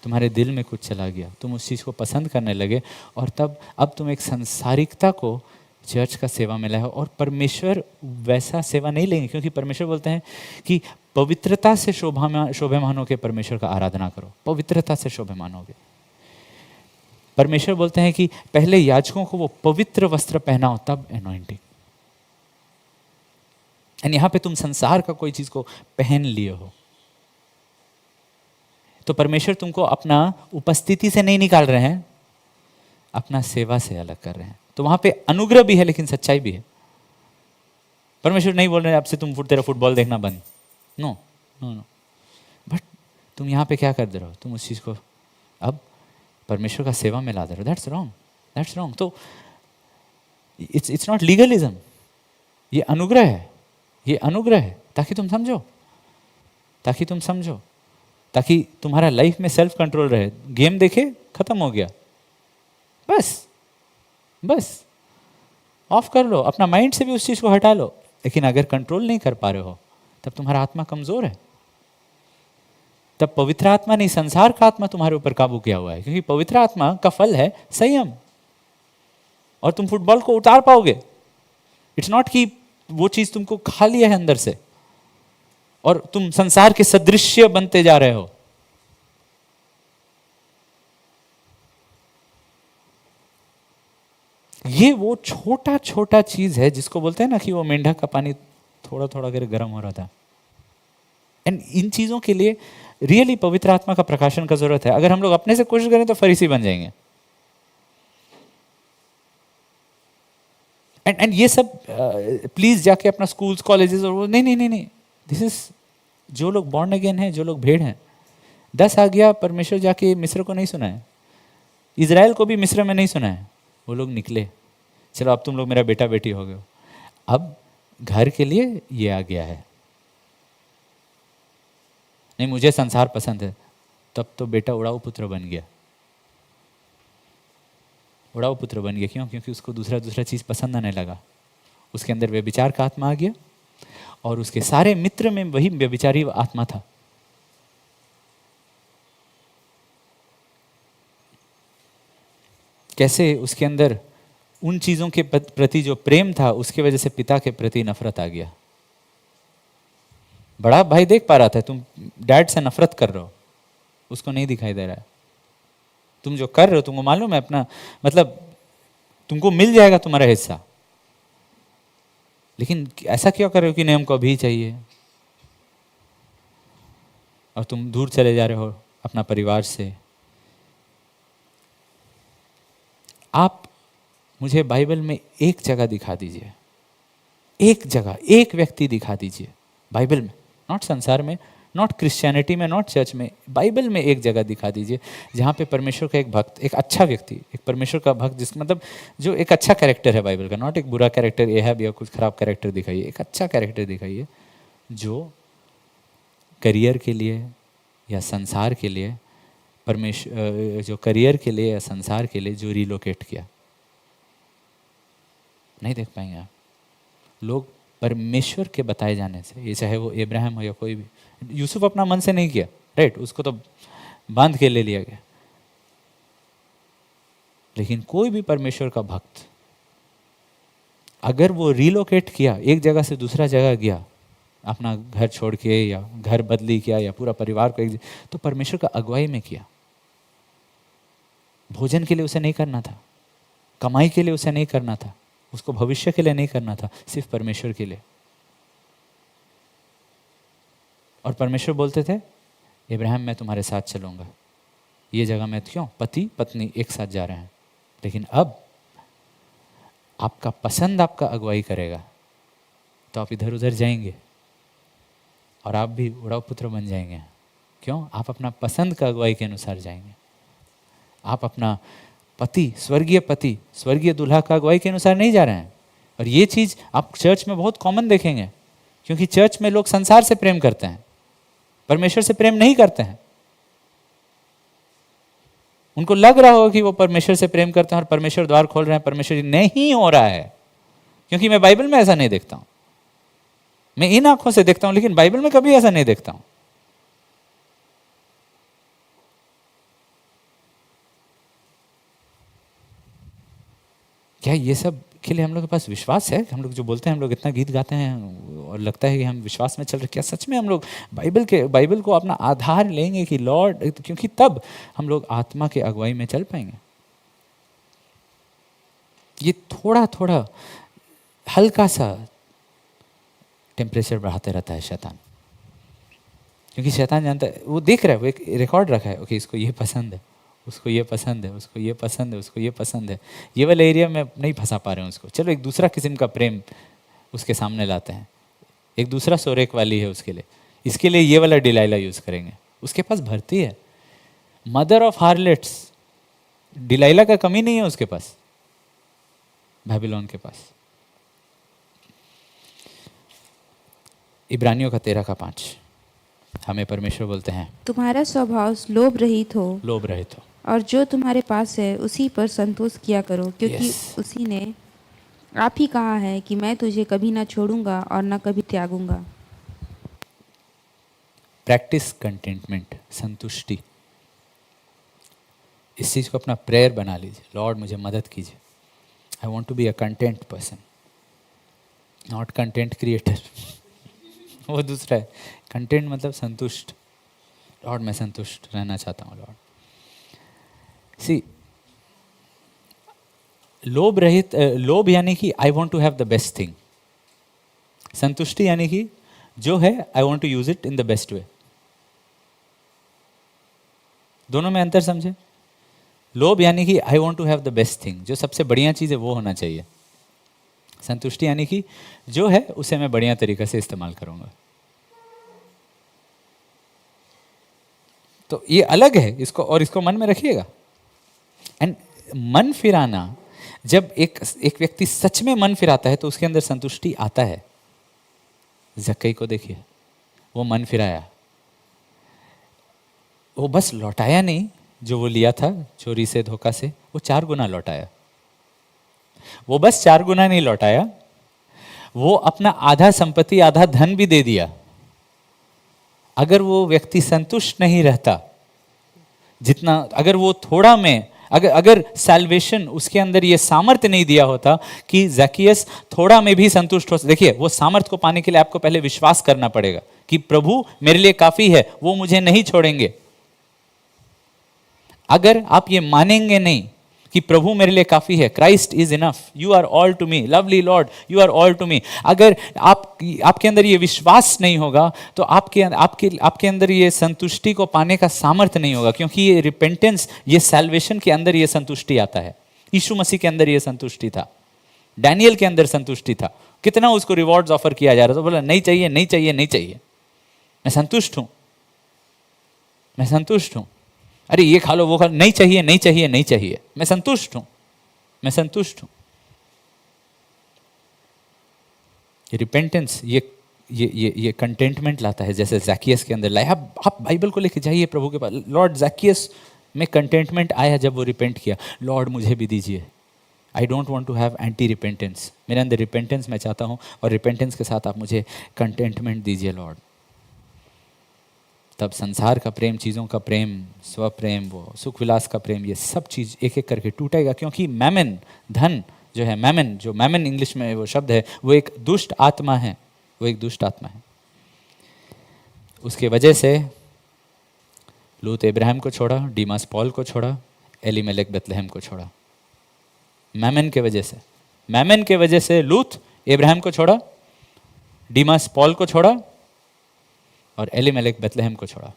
तुम्हारे दिल में कुछ चला गया, तुम उस चीज़ को पसंद करने लगे, और तब अब तुम एक संसारिकता को चर्च का सेवा में लाए हो। और परमेश्वर वैसा सेवा नहीं लेंगे, क्योंकि परमेश्वर बोलते हैं कि पवित्रता से शोभामान होकर परमेश्वर का आराधना करो, पवित्रता से शोभामान होगे। परमेश्वर बोलते हैं कि पहले याजकों को वो पवित्र वस्त्र पहनाओ तब एनॉइंटिंग। एंड यहां पे तुम संसार का कोई चीज को पहन लिए हो, तो परमेश्वर तुमको अपना उपस्थिति से नहीं निकाल रहे हैं, अपना सेवा से अलग कर रहे हैं। तो वहां पे अनुग्रह भी है लेकिन सच्चाई भी है। परमेश्वर नहीं बोल रहे हैं आपसे तुम तेरा फुटबॉल देखना बंद, नो नो नो, बट तुम यहां पे क्या कर दे रहे हो, तुम उस चीज को अब परमेश्वर का सेवा में ला दे रहे हो। That's wrong, that's wrong. तो इट्स नॉट लीगलिज्म, ये अनुग्रह है, ये अनुग्रह है, ताकि तुम समझो, ताकि तुम समझो, ताकि तुम्हारा लाइफ में सेल्फ कंट्रोल रहे। गेम देखे खत्म हो गया, बस बस ऑफ कर लो, अपना माइंड से भी उस चीज को हटा लो। लेकिन अगर कंट्रोल नहीं कर पा रहे हो तब तुम्हारा आत्मा कमजोर है, तब पवित्र आत्मा नहीं संसार का आत्मा तुम्हारे ऊपर काबू किया हुआ है। क्योंकि पवित्र आत्मा का फल है संयम, और तुम फुटबॉल को उतार पाओगे। इट्स नॉट कि वो चीज तुमको खा लिया है अंदर से और तुम संसार के सदृश्य बनते जा रहे हो। ये वो छोटा छोटा चीज है जिसको बोलते हैं ना कि वो मेंढक का पानी थोड़ा थोड़ा करके गर्म हो रहा था। एंड इन चीजों के लिए रियली पवित्र आत्मा का प्रकाशन का जरूरत है। अगर हम लोग अपने से कोशिश करें तो फरीसी बन जाएंगे। एंड ये सब प्लीज जाके अपना स्कूल्स कॉलेजेस और वो नहीं, दिस इज जो लोग बॉर्न अगेन हैं, जो लोग भेड़ हैं। 10 आज्ञा परमेश्वर जाके मिस्र को नहीं सुना है, इजराइल को भी मिस्र में नहीं सुना है। वो लोग निकले, चलो अब तुम लोग मेरा बेटा बेटी हो गए, अब घर के लिए ये आ गया है। नहीं मुझे संसार पसंद है, तब तो बेटा उड़ाऊ पुत्र बन गया, उड़ाऊ पुत्र बन गया। क्यों? क्योंकि उसको दूसरा चीज पसंद आने लगा, उसके अंदर व्यभिचार का आत्मा आ गया, और उसके सारे मित्र में वही व्यभिचारी आत्मा था। कैसे उसके अंदर उन चीजों के प्रति जो प्रेम था उसकी वजह से पिता के प्रति नफरत आ गया। बड़ा भाई देख पा रहा था तुम डैड से नफरत कर रहे हो, उसको नहीं दिखाई दे रहा है। तुम जो कर रहे हो तुमको मालूम है अपना, मतलब तुमको मिल जाएगा तुम्हारा हिस्सा, लेकिन ऐसा क्यों कर रहे हो कि नहीं हमको अभी चाहिए, और तुम दूर चले जा रहे हो अपना परिवार से। आप मुझे बाइबल में एक जगह दिखा दीजिए, एक जगह, एक व्यक्ति दिखा दीजिए बाइबल में, नॉट संसार में, नॉट क्रिश्चियनिटी में, नॉट चर्च में, बाइबल में एक जगह दिखा दीजिए जहाँ पे परमेश्वर का एक भक्त, एक अच्छा व्यक्ति, एक परमेश्वर का भक्त, जिस मतलब जो एक अच्छा कैरेक्टर है बाइबल का, नॉट एक बुरा कैरेक्टर ये है या कुछ खराब कैरेक्टर दिखाइए, एक अच्छा कैरेक्टर दिखाइए जो करियर के लिए या संसार के लिए, परमेश्वर जो करियर के लिए या संसार के लिए जो रिलोकेट किया। नहीं देख पाएंगे आप। लोग परमेश्वर के बताए जाने से, ये चाहे वो इब्राहिम हो या कोई भी, यूसुफ अपना मन से नहीं किया, राइट, उसको तो बांध के ले लिया गया, लेकिन कोई भी परमेश्वर का भक्त अगर वो रिलोकेट किया, एक जगह से दूसरा जगह गया, अपना घर छोड़ के या घर बदली किया या पूरा परिवार को एक, तो परमेश्वर का अगुवाई में किया। भोजन के लिए उसे नहीं करना था, कमाई के लिए उसे नहीं करना था, उसको भविष्य के लिए नहीं करना था, सिर्फ परमेश्वर के लिए। और परमेश्वर बोलते थे इब्राहिम मैं तुम्हारे साथ चलूँगा, ये जगह में क्यों पति पत्नी एक साथ जा रहे हैं, लेकिन अब आपका पसंद आपका अगुवाई करेगा तो आप इधर उधर जाएंगे और आप भी उड़ाव पुत्र बन जाएंगे। क्यों? आप अपना पसंद का अगुवाई के अनुसार जाएंगे। आप अपना पति, स्वर्गीय दूल्हा का अगुवाई के अनुसार नहीं जा रहे हैं। और ये चीज़ आप चर्च में बहुत कॉमन देखेंगे, क्योंकि चर्च में लोग संसार से प्रेम करते हैं, परमेश्वर से प्रेम नहीं करते हैं। उनको लग रहा होगा कि वो परमेश्वर से प्रेम करते हैं और परमेश्वर द्वार खोल रहे हैं, परमेश्वर नहीं हो रहा है, क्योंकि मैं बाइबल में ऐसा नहीं देखता हूं। मैं इन आंखों से देखता हूं, लेकिन बाइबल में कभी ऐसा नहीं देखता हूं। क्या ये सब के लिए हम लोग के पास विश्वास है? हम लोग जो बोलते हैं, हम लोग इतना गीत गाते हैं और लगता है कि हम विश्वास में चल रहे, क्या सच में हम लोग बाइबल को अपना आधार लेंगे कि लॉर्ड, क्योंकि तब हम लोग आत्मा के अगुवाई में चल पाएंगे। ये थोड़ा थोड़ा हल्का सा टेम्परेचर बढ़ाते रहता है शैतान, क्योंकि शैतान जानता है, वो देख रहा है, वो एक रिकॉर्ड रखा है, ओके इसको ये पसंद है, उसको ये पसंद है, उसको ये पसंद है, उसको ये पसंद है, ये वाला एरिया में नहीं फंसा पा रहे हैं उसको, चलो एक दूसरा किस्म का प्रेम उसके सामने लाते हैं, एक दूसरा सोरेक वाली है उसके लिए, इसके लिए ये वाला डिलाइला यूज़ करेंगे। उसके पास भर्ती है, मदर ऑफ हार्लेट्स, डिलाइला का कमी नहीं है उसके पास, बेबीलोन के पास। इब्रानियों का 13:5 हमें परमेश्वर बोलते हैं तुम्हारा स्वभाव लोभ रहित हो, लोभ रहित हो, और जो तुम्हारे पास है उसी पर संतोष किया करो, क्योंकि Yes. उसी ने आप ही कहा है कि मैं तुझे कभी ना छोड़ूंगा और ना कभी त्यागूंगा। प्रैक्टिस कंटेंटमेंट, संतुष्टि। इस चीज़ को अपना प्रेयर बना लीजिए, लॉर्ड मुझे मदद कीजिए, I want to be a content person, not content creator. वो दूसरा है, कंटेंट मतलब संतुष्ट। लॉर्ड मैं संतुष्ट रहना चाहता हूँ लॉर्ड। सी, लोभ रहित, लोभ यानी कि I want to have the best thing, संतुष्टि यानी कि जो है I want to use it in the best way. दोनों में अंतर समझे? लोभ यानी कि I want to have the best thing, जो सबसे बढ़िया चीज़ है वो होना चाहिए। संतुष्टि यानी कि जो है उसे मैं बढ़िया तरीके से इस्तेमाल करूंगा। तो ये अलग है, इसको और इसको मन में रखिएगा। एंड मन फिराना, जब एक व्यक्ति सच में मन फिराता है तो उसके अंदर संतुष्टि आता है। जक्कई को देखिए, वो मन फिराया, वो बस लौटाया नहीं जो वो लिया था चोरी से, धोखा से, वो 4 गुना लौटाया। वो बस 4 गुना नहीं लौटाया, वो अपना आधा संपत्ति, आधा धन भी दे दिया। अगर वो व्यक्ति संतुष्ट नहीं रहता जितना, अगर वो थोड़ा में, अगर सैल्वेशन उसके अंदर ये सामर्थ्य नहीं दिया होता कि ज़क्कियस थोड़ा में भी संतुष्ट हो। देखिए, वो सामर्थ्य को पाने के लिए आपको पहले विश्वास करना पड़ेगा कि प्रभु मेरे लिए काफी है, वो मुझे नहीं छोड़ेंगे। अगर आप ये मानेंगे नहीं कि प्रभु मेरे लिए काफी है, Christ is enough, you are all to me, lovely Lord you are all to me, अगर आपके अंदर ये विश्वास नहीं होगा तो आपके अंदर ये संतुष्टि को पाने का सामर्थ्य नहीं होगा। क्योंकि ये रिपेंटेंस, ये सैल्वेशन के अंदर ये संतुष्टि आता है। यीशु मसीह के अंदर ये संतुष्टि था, डैनियल के अंदर संतुष्टि था। कितना उसको रिवॉर्ड्स ऑफर किया जा रहा था, बोला नहीं चाहिए नहीं चाहिए नहीं चाहिए, मैं संतुष्ट हूं, मैं संतुष्ट हूं। अरे ये खा लो वो खा लो, नहीं चाहिए नहीं चाहिए नहीं चाहिए, मैं संतुष्ट हूं, मैं संतुष्ट हूं। ये रिपेंटेंस, ये कंटेंटमेंट लाता है, जैसे ज़क्कियस के अंदर लाया। आप बाइबल को लेके जाइए प्रभु के पास। लॉर्ड, ज़क्कियस में कंटेंटमेंट आया जब वो रिपेंट किया, लॉर्ड मुझे भी दीजिए, I don't want to have anti repentance, मेरे अंदर रिपेंटेंस मैं चाहता हूं, और रिपेंटेंस के साथ आप मुझे कंटेंटमेंट दीजिए लॉर्ड। तब संसार का प्रेम, चीज़ों का प्रेम, स्व प्रेम, वो सुख विलास का प्रेम, ये सब चीज़ एक एक करके टूटेगा। क्योंकि मैमन, धन जो है, मैमन, जो मैमन इंग्लिश में वो शब्द है, वो एक दुष्ट आत्मा है, वो एक दुष्ट आत्मा है। उसके वजह से लूत इब्राहिम को छोड़ा, डीमास पॉल को छोड़ा, एलीमेलेक बेथलेहम को छोड़ा। मैमन के वजह से, मैमन के वजह से लूत इब्राहिम को छोड़ा, डीमास पॉल को छोड़ा, और एलीमेलेक बेथलेहम को छोड़ा।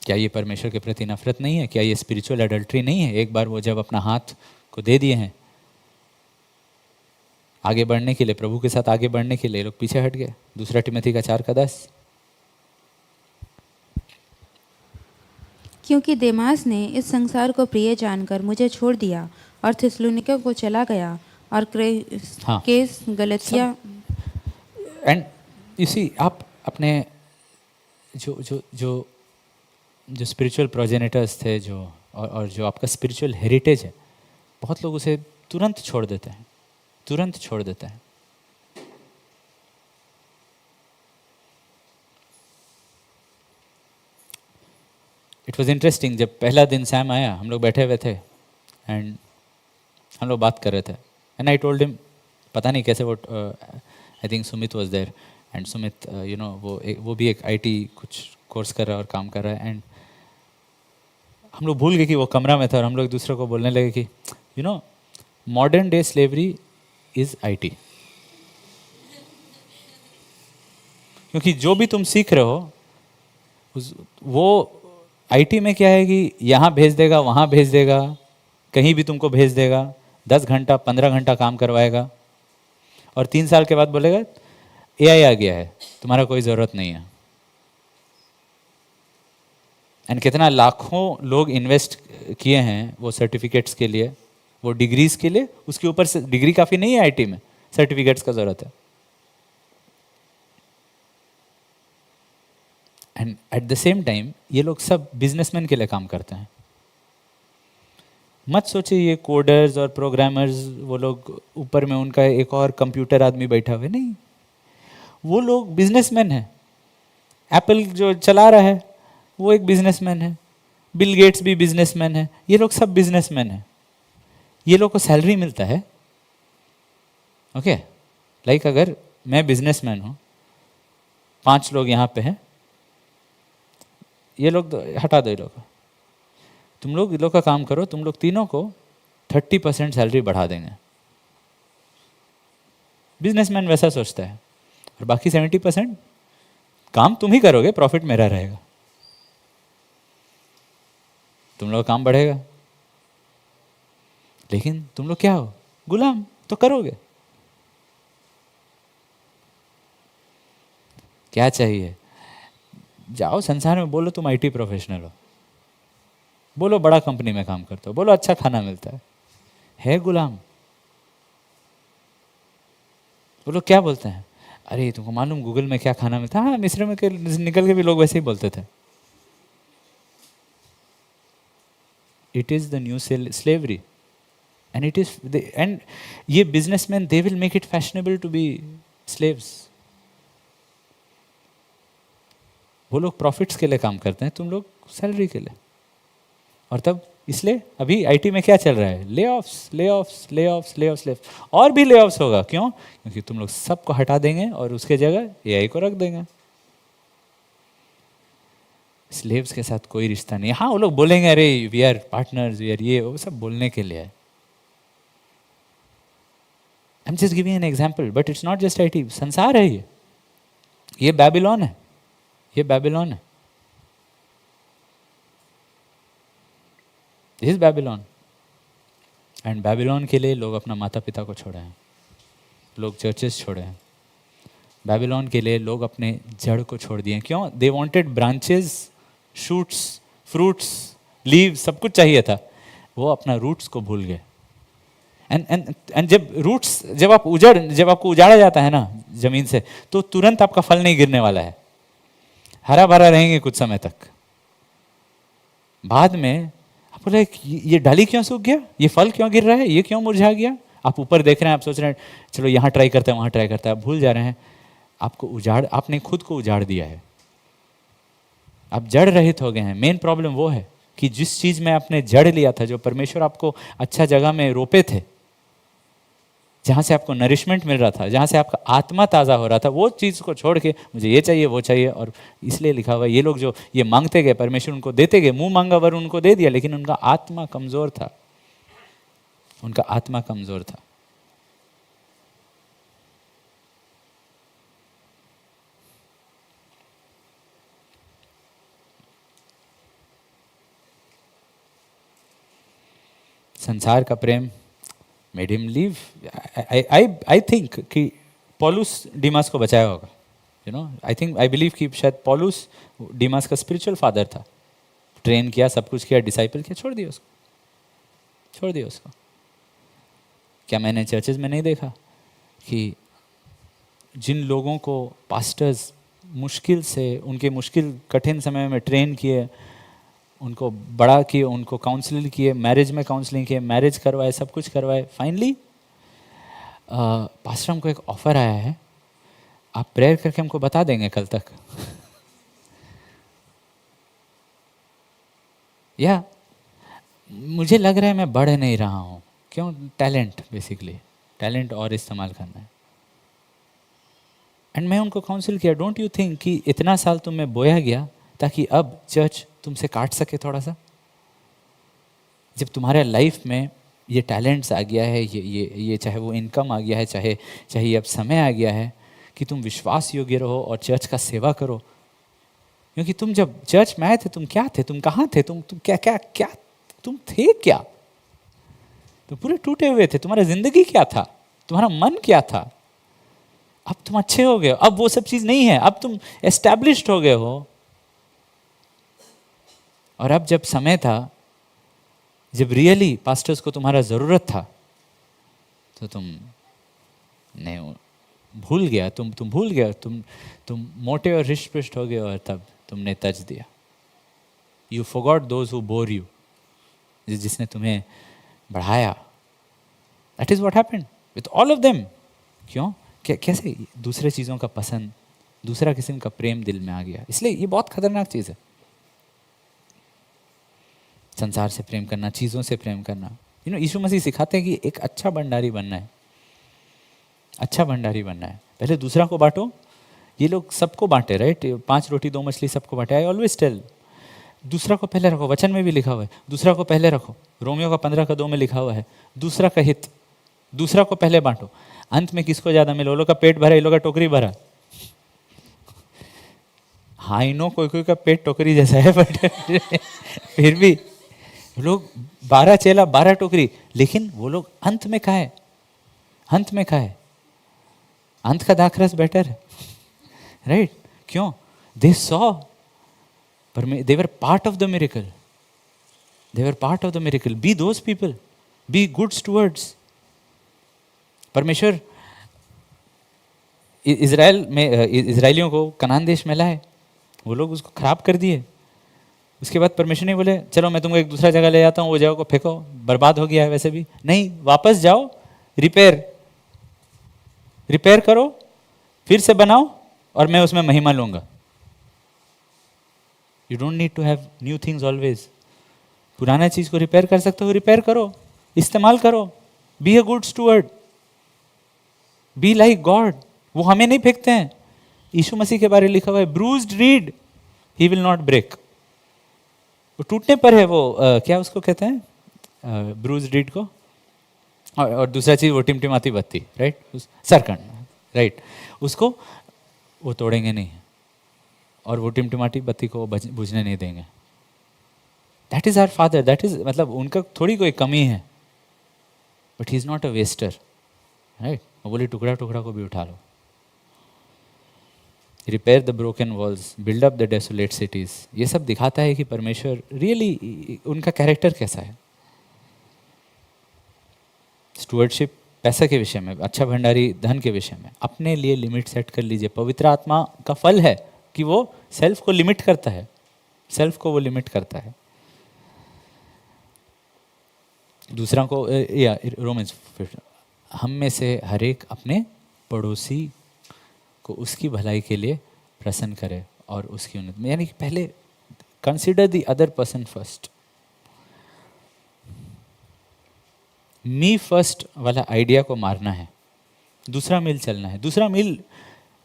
क्या ये परमेश्वर के प्रति नफरत नहीं है? क्या ये स्पिरिचुअल एडल्ट्री नहीं है? एक बार वो जब अपना हाथ को दे दिए हैं आगे बढ़ने के लिए, प्रभु के साथ आगे बढ़ने के लिए, लोग पीछे हट गए। 2 तिमोथी का 4:10। क्योंकि देमास ने इस संसार को प्रिय जानकर मुझे छोड़ दिया और थिस्सलुनीके को चला गया और हाँ। क्रेसकेंस गलतिया। एंड इसी आप अपने जो जो जो जो स्पिरिचुअल प्रोजेनेटर्स थे, जो और जो आपका स्पिरिचुअल हेरिटेज है, बहुत लोग उसे तुरंत छोड़ देते हैं, तुरंत छोड़ देते हैं। इट वॉज इंटरेस्टिंग, जब पहला दिन सैम आया, हम लोग बैठे हुए थे एंड हम लोग बात कर रहे थे एंड आई टोल्ड हिम, पता नहीं कैसे वो I think Sumit was there and Sumit you know वो भी एक आईटी कुछ कोर्स कर रहा है और काम कर रहा है एंड हम लोग भूल गए कि वो कमरा में था और हम लोग दूसरे को बोलने लगे कि you know modern day slavery is IT. क्योंकि जो भी तुम सीख रहे हो वो आईटी में क्या है कि यहाँ भेज देगा, वहाँ भेज देगा, कहीं भी तुमको भेज देगा, 10 घंटा 15 घंटा काम करवाएगा और 3 साल के बाद बोलेगा एआई आ गया है, तुम्हारा कोई ज़रूरत नहीं है। एंड कितना लाखों लोग इन्वेस्ट किए हैं वो सर्टिफिकेट्स के लिए, वो डिग्रीज के लिए, उसके ऊपर से डिग्री काफ़ी नहीं है, आईटी में सर्टिफिकेट्स का ज़रूरत है। And at the same time ये लोग सब बिजनेसमैन के लिए काम करते हैं। मत सोचिए ये कोडर्स और प्रोग्रामर्स वो लोग ऊपर में उनका एक और कंप्यूटर आदमी बैठा हुआ है, नहीं, वो लोग बिजनेसमैन हैं। एप्पल जो चला रहा है वो एक बिजनेसमैन है, बिल गेट्स भी बिजनेसमैन है, ये लोग सब बिजनेसमैन हैं। ये लोग को सैलरी मिलता है, ओके। लाइक अगर मैं बिजनेसमैन हूँ, 5 लोग यहाँ पे हैं, ये लोग हटा दो, ये लोग तुम लोग ये लोग का काम करो, तुम लोग तीनों को 30% सैलरी बढ़ा देंगे। बिजनेसमैन वैसा सोचता है। और बाकी 70% काम तुम ही करोगे, प्रॉफिट मेरा रहेगा, तुम लोग काम बढ़ेगा। लेकिन तुम लोग क्या हो, गुलाम तो करोगे। क्या चाहिए, जाओ संसार में बोलो तुम आईटी प्रोफेशनल हो, बोलो बड़ा कंपनी में काम करते हो, बोलो अच्छा खाना मिलता है गुलाम। वो लोग क्या बोलते हैं, अरे तुमको मालूम गूगल में क्या खाना मिलता है? हाँ, मिस्र में के निकल के भी लोग वैसे ही बोलते थे। It is the new slavery and it is and ये businessman they will make it fashionable to be slaves. वो लोग प्रॉफिट्स के लिए काम करते हैं, तुम लोग सैलरी के लिए। और तब इसलिए अभी आईटी में क्या चल रहा है, ले ऑफ्स ले ऑफ्स ले ऑफ्स ले ऑफ्स ले ऑफ्स, और भी ले ऑफ्स होगा। क्यों? क्योंकि तुम लोग सबको हटा देंगे और उसके जगह एआई को रख देंगे। स्लेव्स के साथ कोई रिश्ता नहीं। हाँ, वो लोग बोलेंगे अरे we are partners, we are ये, वो सब बोलने के लिए है। I am just giving an example, but it's not just IT, संसार है ये बैबिलोन है, ये बैबिलोन है, this is Babylon. And Babylon के लिए लोग अपना माता पिता को छोड़े हैं, लोग चर्चेस छोड़े हैं। बैबिलोन के लिए लोग अपने जड़ को छोड़ दिए। क्यों? They wanted branches, shoots, fruits, leaves, सब कुछ चाहिए था, वो अपना रूट्स को भूल गए। एंड जब रूट्स, जब आपको उजाड़ा जाता है ना जमीन से, तो तुरंत आपका फल नहीं गिरने वाला है, हरा भरा रहेंगे कुछ समय तक। बाद में आप बोले ये डाली क्यों सूख गया, ये फल क्यों गिर रहा है, ये क्यों मुरझा गया। आप ऊपर देख रहे हैं, आप सोच रहे हैं चलो यहाँ ट्राई करते हैं, वहाँ ट्राई करते हैं, आप भूल जा रहे हैं आपने खुद को उजाड़ दिया है, आप जड़ रहित हो गए हैं। मेन प्रॉब्लम वो है कि जिस चीज में आपने जड़ लिया था, जो परमेश्वर आपको अच्छा जगह में रोपे थे, जहाँ से आपको नरिशमेंट मिल रहा था, जहाँ से आपका आत्मा ताज़ा हो रहा था, वो चीज़ को छोड़ के मुझे ये चाहिए वो चाहिए। और इसलिए लिखा हुआ है ये लोग जो ये मांगते गए, परमेश्वर उनको देते गए, मुंह मांगा वर उनको दे दिया, लेकिन उनका आत्मा कमज़ोर था, उनका आत्मा कमज़ोर था। संसार का प्रेम made him leave. I think कि पॉलुस डीमास को बचाया होगा. यू नो, आई बिलीव कि शायद पॉलुस डीमास का स्पिरिचुअल फादर था. ट्रेन किया, सब कुछ किया, डिसाइपल किया, छोड़ दिया उसको. क्या मैंने चर्चेज में नहीं देखा कि जिन लोगों को पास्टर्स मुश्किल से, उनके मुश्किल कठिन समय में ट्रेन किए, उनको बड़ा किए, उनको काउंसलिंग किए, मैरिज में काउंसलिंग किए, मैरिज करवाए, सब कुछ करवाए, फाइनली पास्टर हमको एक ऑफर आया है, आप प्रेयर करके हमको बता देंगे कल तक. या मुझे लग रहा है मैं बढ़ नहीं रहा हूँ. क्यों? टैलेंट, बेसिकली टैलेंट और इस्तेमाल करना है. एंड मैं उनको काउंसिल किया, डोंट यू थिंक कि इतना साल तुम में बोया गया ताकि अब चर्च तुमसे काट सके थोड़ा सा. जब तुम्हारे लाइफ में ये टैलेंट्स आ गया है, ये चाहे वो इनकम आ गया है, चाहे अब समय आ गया है कि तुम विश्वास योग्य रहो और चर्च का सेवा करो. क्योंकि तुम जब चर्च में आए थे, तुम क्या थे? तुम कहाँ थे? तुम क्या तुम थे क्या? तो पूरे टूटे हुए थे. तुम्हारा जिंदगी क्या था? तुम्हारा मन क्या था? अब तुम अच्छे हो गए हो. अब वो सब चीज नहीं है. अब तुम एस्टैब्लिश्ड हो गए हो. और अब जब समय था, जब रियली पास्टर्स को तुम्हारा जरूरत था, तो तुम नहीं, भूल गया. तुम भूल गया. तुम मोटे और हृष्ट पुष्ट हो गए और तब तुमने तज दिया. You forgot those who bore you. जिसने तुम्हें बढ़ाया. That is what happened with all of them. क्यों? कैसे? दूसरे चीज़ों का पसंद, दूसरा किस्म का प्रेम दिल में आ गया. इसलिए ये बहुत खतरनाक चीज़ है, संसार से प्रेम करना, चीज़ों से प्रेम करना. यू नो, यीशु मसीह सिखाते हैं कि एक अच्छा भंडारी बनना है. अच्छा भंडारी बनना है. पहले दूसरा को बांटो. ये लोग सबको बांटे, राइट? 5 रोटी 2 मछली सबको बांटे. आई ऑलवेज टेल, दूसरा को पहले रखो. वचन में भी लिखा हुआ है, दूसरा को पहले रखो. रोमियो का 15:2 में लिखा हुआ है, दूसरा का हित, दूसरा को पहले बांटो. अंत में किसको ज्यादा मिले? वो लोग का पेट भरा, ये लोग का टोकरी भरा. हाँ, इनो कोई का पेट टोकरी जैसा है, बट फिर भी लोग 12 चेला 12 टोकरी, लेकिन वो लोग अंत में खाए. अंत का दाखरस बेटर है, राइट? क्यों? They saw, they were part of the miracle. Be those people. Be good stewards. परमेश्वर इजराइलियों को कनान देश में लाए, वो लोग उसको खराब कर दिए. उसके बाद परमेश्वर ने बोले, चलो मैं तुमको एक दूसरा जगह ले जाता हूँ, वो जगह को फेंको, बर्बाद हो गया है वैसे भी. नहीं, वापस जाओ, रिपेयर करो, फिर से बनाओ, और मैं उसमें महिमा लूंगा. You don't need to have new things always. पुराना चीज को रिपेयर कर सकते हो, रिपेयर करो, इस्तेमाल करो. Be a good steward. Be like God. वो हमें नहीं फेंकते हैं. यीशु मसीह के बारे में लिखा हुआ है, bruised reed he will not break. वो टूटने पर है. वो क्या उसको कहते हैं, bruised reed को. और दूसरा चीज वो टिमटिमाती बत्ती, राइट? सरकन, राइट? उसको वो तोड़ेंगे नहीं, और वो टिमटिमाती बत्ती को बुझने नहीं देंगे. That is our father. That is, मतलब उनका थोड़ी कोई कमी है, but he is not a waster, right? वो बोले टुकड़ा टुकड़ा को भी उठा लो. Repair the broken walls, build up the desolate cities. ये सब दिखाता है कि परमेश्वर रियली, उनका कैरेक्टर कैसा है. स्टुअर्डशिप पैसा के विषय में, अच्छा भंडारी धन के विषय में. अपने लिए लिमिट सेट कर लीजिए. पवित्र आत्मा का फल है कि वो सेल्फ को लिमिट करता है. दूसरा को, या रोमन्स, हम में से हर एक अपने पड़ोसी को उसकी भलाई के लिए प्रसन्न करे और उसकी उन्नति में. यानी कि पहले consider the other person first. Me first वाला आइडिया को मारना है. दूसरा मील चलना है. दूसरा मील,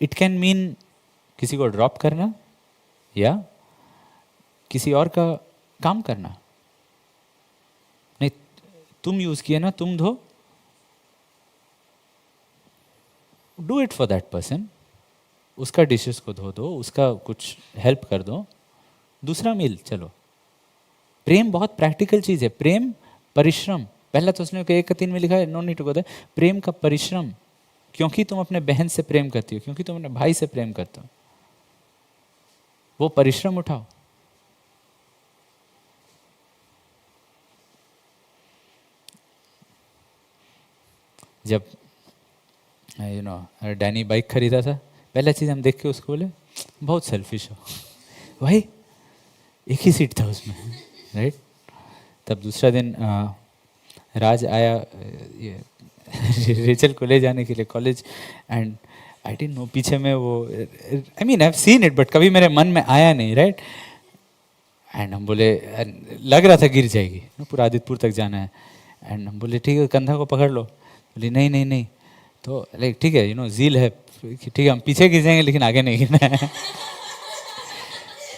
इट कैन मीन किसी को ड्रॉप करना या किसी और का काम करना. नहीं, तुम यूज किए ना, तुम धो, do it for that person. उसका डिशेस को धो दो, उसका कुछ हेल्प कर दो. दूसरा मील चलो. प्रेम बहुत प्रैक्टिकल चीज है. प्रेम परिश्रम, पहला थेसलोनिके 1:3 में लिखा है, no need to go there, प्रेम का परिश्रम, क्योंकि तुम अपने बहन से प्रेम करती हो, क्योंकि तुम अपने भाई से प्रेम करते हो, वो परिश्रम उठाओ। जब डैनी बाइक खरीदा था, पहला चीज़ हम देख के उसको बोले बहुत सेल्फिश हो भाई, एक ही सीट था उसमें, राइट। तब दूसरा दिन राज आया ये रेचल को ले जाने के लिए college, and I didn't know पीछे में वो, I mean I have seen it but कभी मेरे मन में आया नहीं, राइट। एंड हम बोले, लग रहा था गिर जाएगी, पूरा आदित्यपुर तक जाना है, एंड हम बोले ठीक है कंधा को पकड़ लो, बोली नहीं नहीं नहीं, तो लाइक ठीक है जील है, ठीक है हम पीछे गिर जाएंगे लेकिन आगे नहीं गिरना है।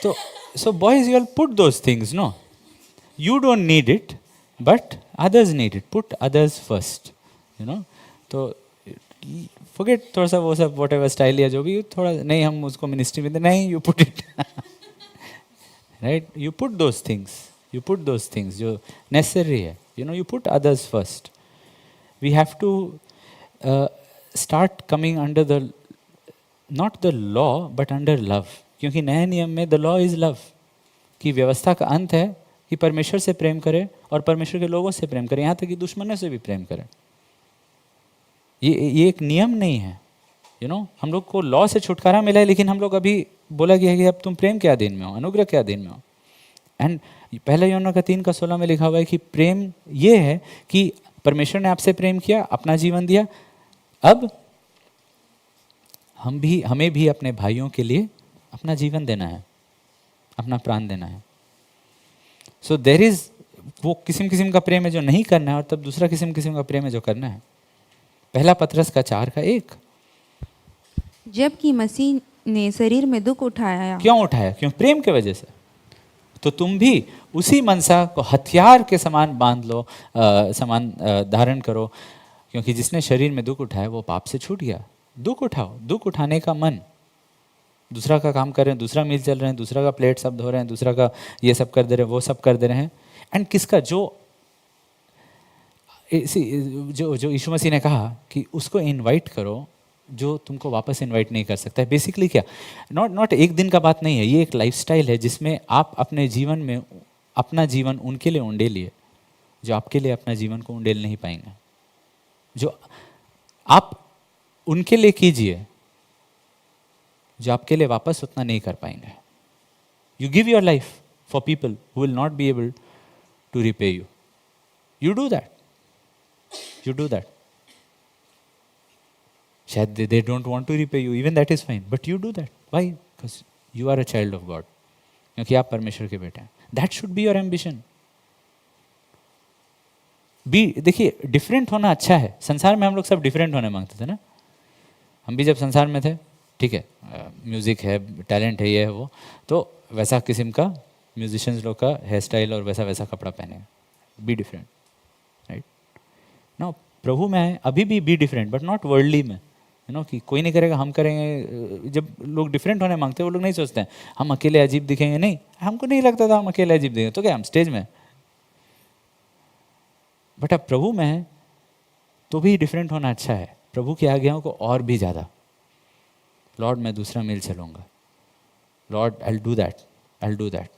तो so boys you will put those things, no you don't need it but others need it, put others first, तो फॉरगेट थोड़ा सा वो सब वॉट एवर स्टाइल या जो भी, थोड़ा नहीं हम उसको मिनिस्ट्री में नहीं, you put it, right, you put those things जो नेसेसरी है, you put others first. We have to start coming under the not the law but under love, क्योंकि नए नियम में द लॉ इज लव, कि व्यवस्था का अंत है कि परमेश्वर से प्रेम करें और परमेश्वर के लोगों से प्रेम करें, यहाँ तक कि दुश्मनों से भी प्रेम करें। ये एक नियम नहीं है, हम लोग को लॉ से छुटकारा मिला है, लेकिन हम लोग अभी बोला गया है कि अब तुम प्रेम के अधीन में हो, अनुग्रह के अधीन में हो। एंड पहला यूहन्ना का 3:16 में लिखा हुआ है कि प्रेम ये है कि परमेश्वर ने आपसे प्रेम किया, अपना जीवन दिया, अब हमें भी अपने भाइयों के लिए अपना जीवन देना है, अपना प्राण देना है। सो देयर इज वो किस्म का प्रेम है जो नहीं करना है, और तब दूसरा किस्म का प्रेम है जो करना है। पहला पतरस का 4:1, जबकि मसीह ने शरीर में दुख उठाया, क्यों उठाया? क्यों? प्रेम के वजह से। तो तुम भी उसी मनसा को हथियार के समान बांध लो, समान धारण करो, क्योंकि जिसने शरीर में दुख उठाया वो पाप से छूट गया। दुख उठाओ, दुख उठाने का मन, दूसरा का काम कर रहे हैं, दूसरा मिल चल रहे हैं, दूसरा का प्लेट सब धो रहे हैं, दूसरा का ये सब कर दे रहे हैं, वो सब कर दे रहे हैं, एंड किसका जो यीशु मसीह ने कहा कि उसको इनवाइट करो जो तुमको वापस इनवाइट नहीं कर सकता है। बेसिकली क्या, नॉट एक दिन का बात नहीं है, ये एक लाइफस्टाइल है जिसमें आप अपने जीवन में अपना जीवन उनके लिए उंडेलिए जो आपके लिए अपना जीवन को उंडेल नहीं पाएंगे। जो आप उनके लिए कीजिए जो आपके लिए वापस उतना नहीं कर पाएंगे। You give your life for people who will not be able to repay you. You do that, you do that. शायद they don't want to repay you, even that is fine, but you do that. Why? Because you are a child of God, क्योंकि आप परमेश्वर के बेटे हैं। That should be your ambition. देखिए different होना अच्छा है। संसार में हम लोग सब डिफरेंट होने मांगते थे ना, हम भी जब संसार में थे, ठीक है म्यूजिक है, टैलेंट है, ये है वो, तो वैसा किस्म का म्यूजिशियंस लोग का हेयर स्टाइल और वैसा कपड़ा पहने, बी डिफरेंट, राइट। नो प्रभु में है अभी भी डिफरेंट, बट नॉट वर्ल्डली में, कि कोई नहीं करेगा हम करेंगे। जब लोग डिफरेंट होने मांगते हैं वो लोग नहीं सोचते हैं हम अकेले अजीब दिखेंगे, नहीं, हमको नहीं लगता था हम अकेले अजीब दिखेंगे, तो क्या हम स्टेज में। बट अब प्रभु में है तो भी डिफरेंट होना अच्छा है, प्रभु की आज्ञाओं को और भी ज़्यादा। लॉर्ड मैं दूसरा मील चलूँगा, lord I will do that.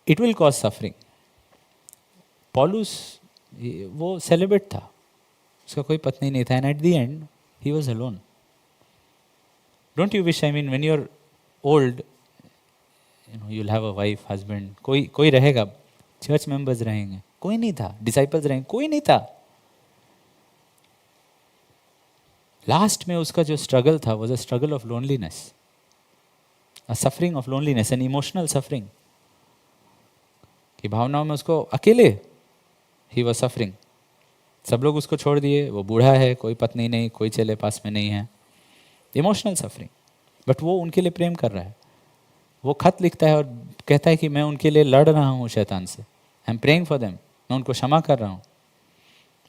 It will cause suffering. पॉलुस वो सेलिब्रेट था, उसका कोई पत्नी नहीं था, and at the end he was alone. Don't you wish, I mean when you are old, you will have a wife, husband, कोई रहेगा, चर्च मेंबर्स रहेंगे, कोई नहीं था, डिसाइपल्स रहेंगे, कोई नहीं था। लास्ट में उसका जो स्ट्रगल था was a struggle of loneliness, a suffering of loneliness, an emotional suffering, कि भावनाओं में उसको अकेले ही वॉज सफरिंग। सब लोग उसको छोड़ दिए, वो बूढ़ा है, कोई पत्नी नहीं, कोई चेले पास में नहीं है, इमोशनल सफरिंग। बट वो उनके लिए प्रेम कर रहा है, वो खत लिखता है और कहता है कि मैं उनके लिए लड़ रहा हूँ शैतान से, I am praying for them, मैं उनको क्षमा कर रहा हूँ।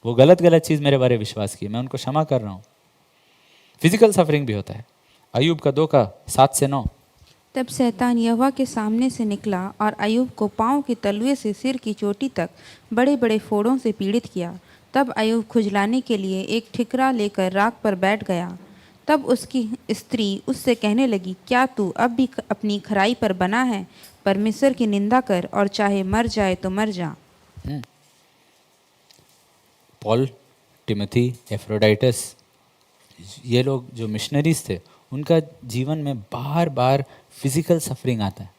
वो गलत चीज़ मेरे बारे विश्वास की, मैं उनको क्षमा कर रहा हूँ। फिजिकल सफरिंग भी होता है। अय्यूब का 2:7-9, तब शैतान यहोवा के सामने से निकला और अय्यूब को पाँव के तलवे से सिर की चोटी तक बड़े बड़े फोड़ों से पीड़ित किया। तब अय्यूब खुजलाने के लिए एक ठिकरा लेकर राख पर बैठ गया। तब उसकी स्त्री उससे कहने लगी, क्या तू अब भी अपनी खराई पर बना है? परमेश्वर की निंदा कर और चाहे मर जाए तो मर जा। पॉल, टिमोथी, एफ्रोडाइटस, ये लोग जो मिशनरीज थे, उनका जीवन में बार बार फिजिकल सफरिंग आता है,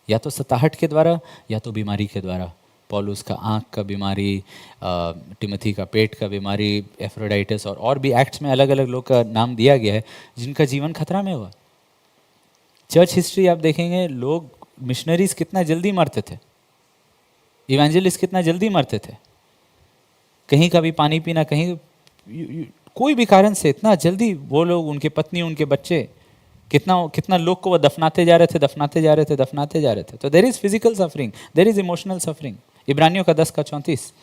या तो सताहट के द्वारा या तो बीमारी के द्वारा। पॉलुस का आँख का बीमारी, टिमोथी का पेट का बीमारी, एफ्रोडाइटस और भी एक्ट्स में अलग अलग लोग का नाम दिया गया है जिनका जीवन खतरा में हुआ। चर्च हिस्ट्री आप देखेंगे, लोग मिशनरीज कितना जल्दी मरते थे, इवेंजलिस्ट कितना जल्दी मरते थे, कहीं का भी पानी पीना, कहीं कोई भी कारण से इतना जल्दी वो लोग, उनके पत्नी, उनके बच्चे, कितना लोग को वो दफनाते जा रहे थे। तो there is physical suffering, there is emotional suffering. इब्रानियों का 10:34,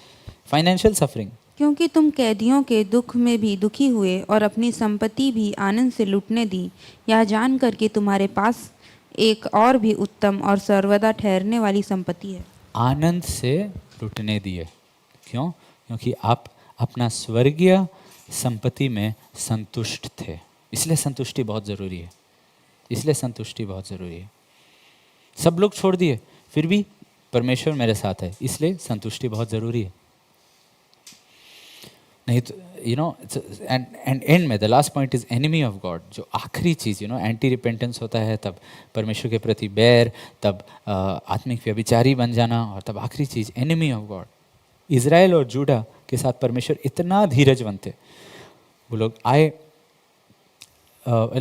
फाइनेंशियल सफरिंग। क्योंकि तुम कैदियों के दुख में भी दुखी हुए और अपनी संपत्ति भी आनंद से लूटने दी, यह जानकर कि तुम्हारे पास एक और भी उत्तम और सर्वदा ठहरने वाली संपत्ति है। आनंद से लूटने दिए। क्यों? क्योंकि आप अपना स्वर्गीय संपत्ति में संतुष्ट थे। इसलिए संतुष्टि बहुत ज़रूरी है। सब लोग छोड़ दिए, फिर भी परमेश्वर मेरे साथ है, इसलिए संतुष्टि बहुत ज़रूरी है। नहीं तो एंड एंड में the last point is enemy of God. जो आखिरी चीज़ एंटी रिपेंटेंस होता है, तब परमेश्वर के प्रति बैर, तब आत्मिक व्यभिचारी बन जाना, और तब आखिरी चीज़ एनिमी ऑफ गॉड। इज़राइल और जूडा के साथ परमेश्वर इतना धीरजवंत थे। वो लोग आए,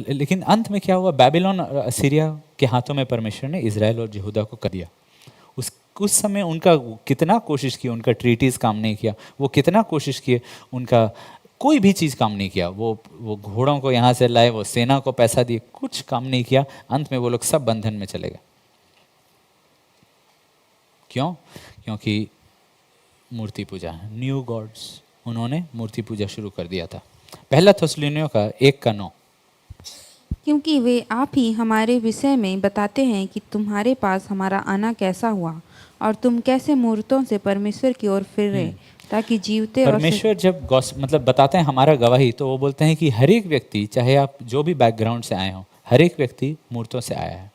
लेकिन अंत में क्या हुआ? बेबीलोन और असीरिया के हाथों में परमेश्वर ने इज़राइल और यहूदा को कर दिया। उस समय उनका कितना कोशिश की, उनका ट्रीटीज़ काम नहीं किया, वो कितना कोशिश किए, उनका कोई भी चीज़ काम नहीं किया। वो घोड़ों को यहाँ से लाए, वो सेना को पैसा दिए, कुछ काम नहीं किया। अंत में वो लोग सब बंधन में चले गए। क्यों? क्योंकि मूर्ति पूजा, न्यू गॉड्स, उन्होंने मूर्ति पूजा शुरू कर दिया था। पहला थिस्सलुनीयों का 1:9। क्योंकि वे आप ही हमारे विषय में बताते हैं कि तुम्हारे पास हमारा आना कैसा हुआ और तुम कैसे मूर्तों से परमेश्वर की ओर फिरे, ताकि जीवते और परमेश्वर जब मतलब बताते हैं हमारा गवाही, तो वो बोलते हैं कि हर एक व्यक्ति, चाहे आप जो भी बैकग्राउंड से आए हों, हर एक व्यक्ति मूर्तों से आया है।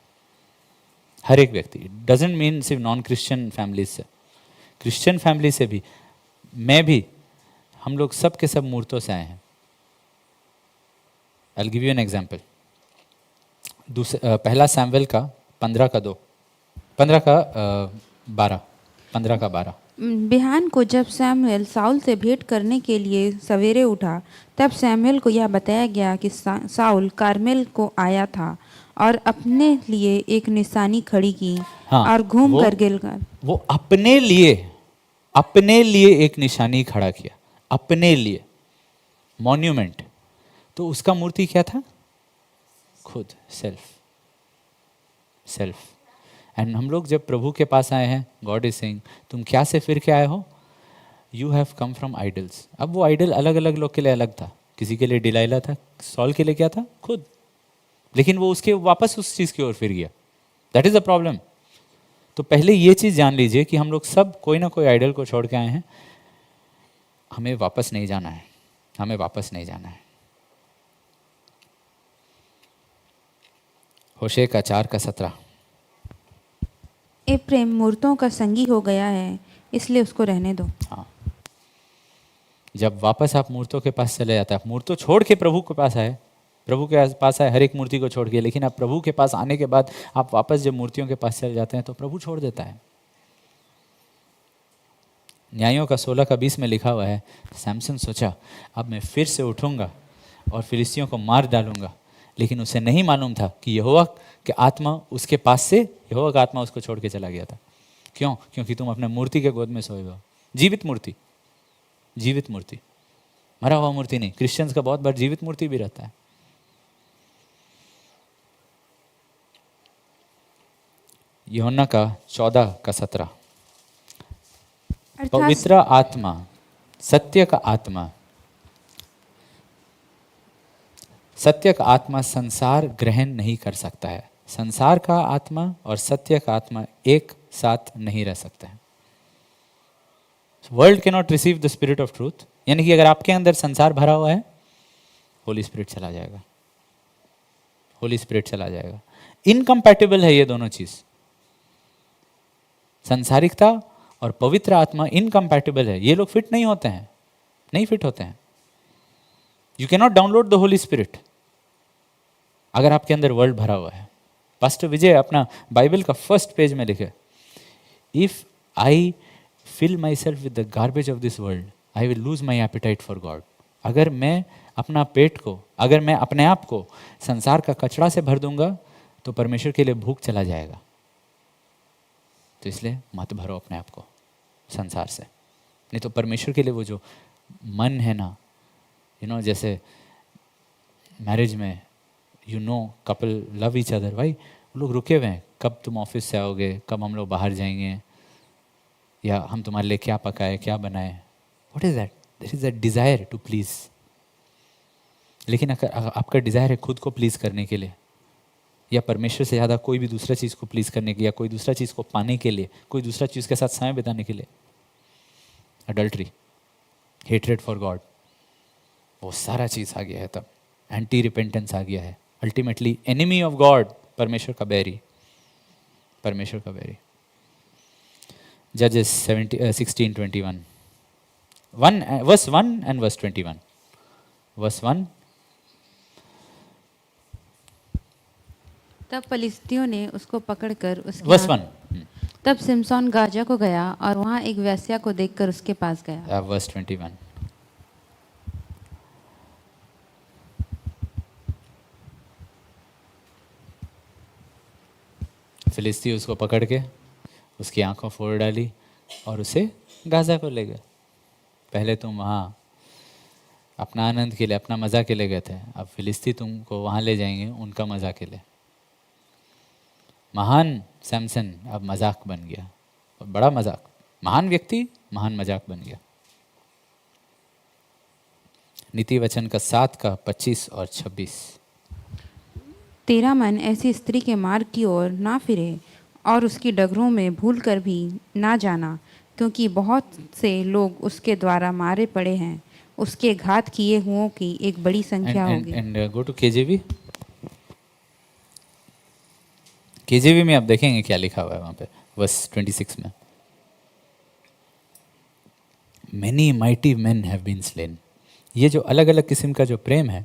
हर एक व्यक्ति, डजंट मीन सिर्फ नॉन क्रिश्चियन फैमिलीज से, क्रिश्चियन फैमिली से भी, मैं भी, हम लोग सब के सब मूर्तों से आए हैं। I will give you an example. पहला सैमुएल का 15:2, 15:12। बिहान को जब सैमुएल साउल से भेंट करने के लिए सवेरे उठा, तब सैमुएल को यह बताया गया कि साउल कार्मेल को आया था और अपने लिए एक निशानी खड़ी की। हाँ, और घूम कर गिलगाल, वो अपने लिए एक निशानी खड़ा किया, अपने लिए मॉन्यूमेंट। तो उसका मूर्ति क्या था? खुद, सेल्फ। एंड हम लोग जब प्रभु के पास आए हैं, गॉड इज सेइंग, तुम क्या से फिर के आए हो? You have come from idols. अब वो आइडल अलग अलग लोग के लिए अलग था। किसी के लिए डिलाइला था, सॉल के लिए क्या था? खुद। लेकिन वो उसके वापस उस चीज़ की ओर फिर गया। That is the problem. तो पहले ये चीज़ जान लीजिए कि हम लोग सब कोई ना कोई आइडल को छोड़ के आए हैं। हमें वापस नहीं जाना है। होशे का 4:17। एप्रैम मूर्तों का संगी हो गया है, इसलिए उसको रहने दो। हाँ, जब वापस आप मूर्तों के पास चले जाते हैं, आप मूर्तों छोड़ के प्रभु के पास आए, हर एक मूर्ति को छोड़ के, लेकिन आप प्रभु के पास आने के बाद आप वापस जब मूर्तियों के पास चले जाते हैं तो प्रभु छोड़ देता है। न्यायों का 16:20 में लिखा हुआ है, सैमसन सोचा अब मैं फिर से उठूंगा और फिलिस्तियों को मार डालूंगा, लेकिन उसे नहीं मालूम था कि यहोवा का आत्मा उसके पास से, यहोवा का आत्मा उसको छोड़ के चला गया था। क्यों? क्योंकि तुम अपने मूर्ति के गोद में सोए हो। जीवित मूर्ति, मरा हुआ मूर्ति नहीं। क्रिश्चियंस का बहुत बार जीवित मूर्ति भी रहता है। यूहन्ना का 14:17। पवित्र आत्मा, सत्य का आत्मा संसार ग्रहण नहीं कर सकता है। संसार का आत्मा और सत्य का आत्मा एक साथ नहीं रह सकते हैं। World can not receive the spirit of truth, यानी कि अगर आपके अंदर संसार भरा हुआ है, होली स्पिरिट चला जाएगा, होली स्पिरिट चला जाएगा। इनकम्पैटिबल है ये दोनों चीज, संसारिकता और पवित्र आत्मा इनकम्पैटिबल है। ये लोग फिट नहीं होते हैं, नहीं फिट होते हैं। You can not download the Holi spirit अगर आपके अंदर वर्ल्ड भरा हुआ है। पास्टर विजय अपना बाइबल का फर्स्ट पेज में लिखे, if I fill myself with the garbage of this world, I will lose my appetite for God. अगर मैं अपना पेट को, अगर मैं अपने आप को संसार का कचरा से भर दूंगा तो परमेश्वर के लिए भूख चला जाएगा। तो इसलिए मत भरो अपने आप को संसार से, नहीं तो परमेश्वर के लिए वो जो मन है ना, जैसे मैरिज में कपल लव ईच अदर, भाई वो लोग रुके हुए हैं, कब तुम ऑफिस से आओगे, कब हम लोग बाहर जाएंगे, या हम तुम्हारे लिए क्या पकाए, क्या बनाए। What is that? There is a desire to please. लेकिन अगर आपका डिजायर है खुद को प्लीज करने के लिए, या परमेश्वर से ज़्यादा कोई भी दूसरा चीज़ को प्लीज करने के लिए, या कोई दूसरा चीज़ को पाने के लिए, कोई दूसरा चीज़ के साथ समय बिताने के लिए, अडल्ट्री, हेट्रेड फॉर गॉड, वो सारा चीज़ आ गया है। तब एंटी रिपेंटेंस आ गया है। अल्टीमेटली एनिमी ऑफ गॉड, परमेश्वर का बैरी, परमेश्वर का बैरी। Judges 16:21, verse 1 and verse 21. Verse 1, तब फलिस्तियों ने उसको पकड़कर उसकी verse 1, तब सिमसोन गाजा को गया और वहां एक वेश्या को देखकर उसके पास गया। verse 21. फिलिस्ती उसको पकड़ के उसकी आंखों फोड़ डाली और उसे गाजा को ले गए। पहले तुम वहाँ अपना आनंद के लिए, अपना मज़ा के लिए गए थे, अब फिलिस्ती तुमको वहाँ ले जाएंगे उनका मज़ा के लिए। महान सैमसन अब मजाक बन गया, बड़ा मजाक। महान व्यक्ति महान मजाक बन गया। नीति वचन का 7 का 25 और 26। तेरा मन ऐसी स्त्री के मार्ग की ओर ना फिरे और उसकी डगरों में भूल कर भी ना जाना, क्योंकि बहुत से लोग उसके द्वारा मारे पड़े हैं, उसके घात किए हुओं की एक बड़ी संख्या होगी। And go to केजेवी। केजेवी में आप देखेंगे क्या लिखा हुआ है वहाँ पे, वर्स 26 में, many mighty men have been slain. ये जो अलग अलग किस्म का जो प्रेम है,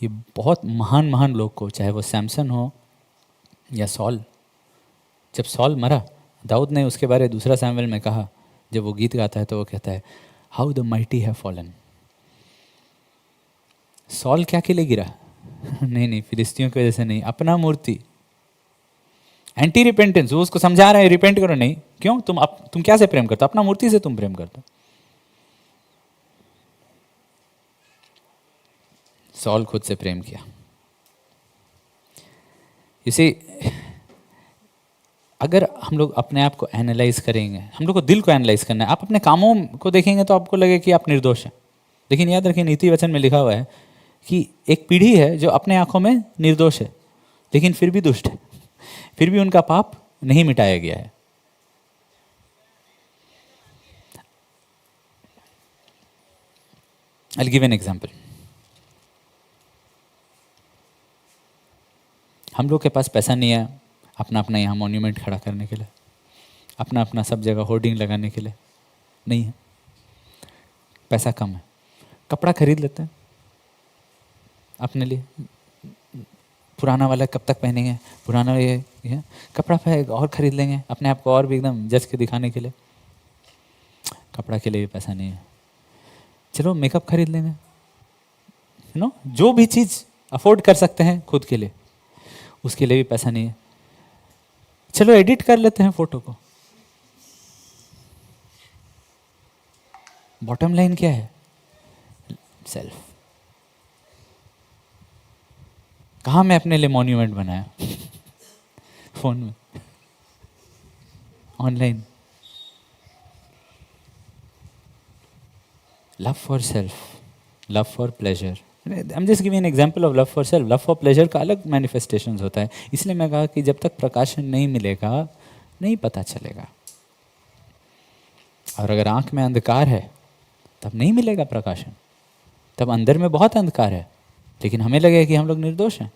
ये बहुत महान महान लोग को, चाहे वो सैमसन हो या सॉल। जब सॉल मरा, दाऊद ने उसके बारे में दूसरा सैमुएल में कहा, जब वो गीत गाता है तो वो कहता है, how the mighty have fallen. Saul क्या के लिए गिरा? नहीं, फिलिस्तियों की वजह से नहीं, अपना मूर्ति, एंटी रिपेंटेंस। वो उसको समझा रहा है रिपेंट करो। नहीं, क्यों? तुम क्या से प्रेम करते हो? अपना मूर्ति से तुम प्रेम करते हो। सॉल खुद से प्रेम किया। इसे अगर हम लोग अपने आप को एनालाइज करेंगे, हम लोग को दिल को एनालाइज करना है। आप अपने कामों को देखेंगे तो आपको लगे कि आप निर्दोष हैं, लेकिन याद रखिए नीति वचन में लिखा हुआ है कि एक पीढ़ी है जो अपने आंखों में निर्दोष है, लेकिन फिर भी दुष्ट है, फिर भी उनका पाप नहीं मिटाया गया है। I'll give an example. हम लोग के पास पैसा नहीं है अपना अपना यहाँ मॉन्यूमेंट खड़ा करने के लिए, अपना अपना सब जगह होर्डिंग लगाने के लिए नहीं है, पैसा कम है। कपड़ा खरीद लेते हैं अपने लिए, पुराना वाला कब तक पहनेंगे, पुराना ये कपड़ा और खरीद लेंगे अपने आप को और भी एकदम जच के दिखाने के लिए। कपड़ा के लिए भी पैसा नहीं है, चलो मेकअप खरीद लेंगे, जो भी चीज़ अफोर्ड कर सकते हैं खुद के लिए, उसके लिए भी पैसा नहीं है। चलो एडिट कर लेते हैं फोटो को। बॉटम लाइन क्या है? सेल्फ। कहाँ मैं अपने लिए मॉन्यूमेंट बनाया? फोन में, online. Love for self, love for pleasure, I am just giving an example of love for self. Love for pleasure का अलग मैनिफेस्टेशंस होता है. इसलिए मैं कहा कि जब तक प्रकाशन नहीं मिलेगा नहीं पता चलेगा. और अगर आंख में अंधकार है तब नहीं मिलेगा प्रकाशन. तब अंदर में बहुत अंधकार है लेकिन हमें लगेगा कि हम लोग निर्दोष हैं.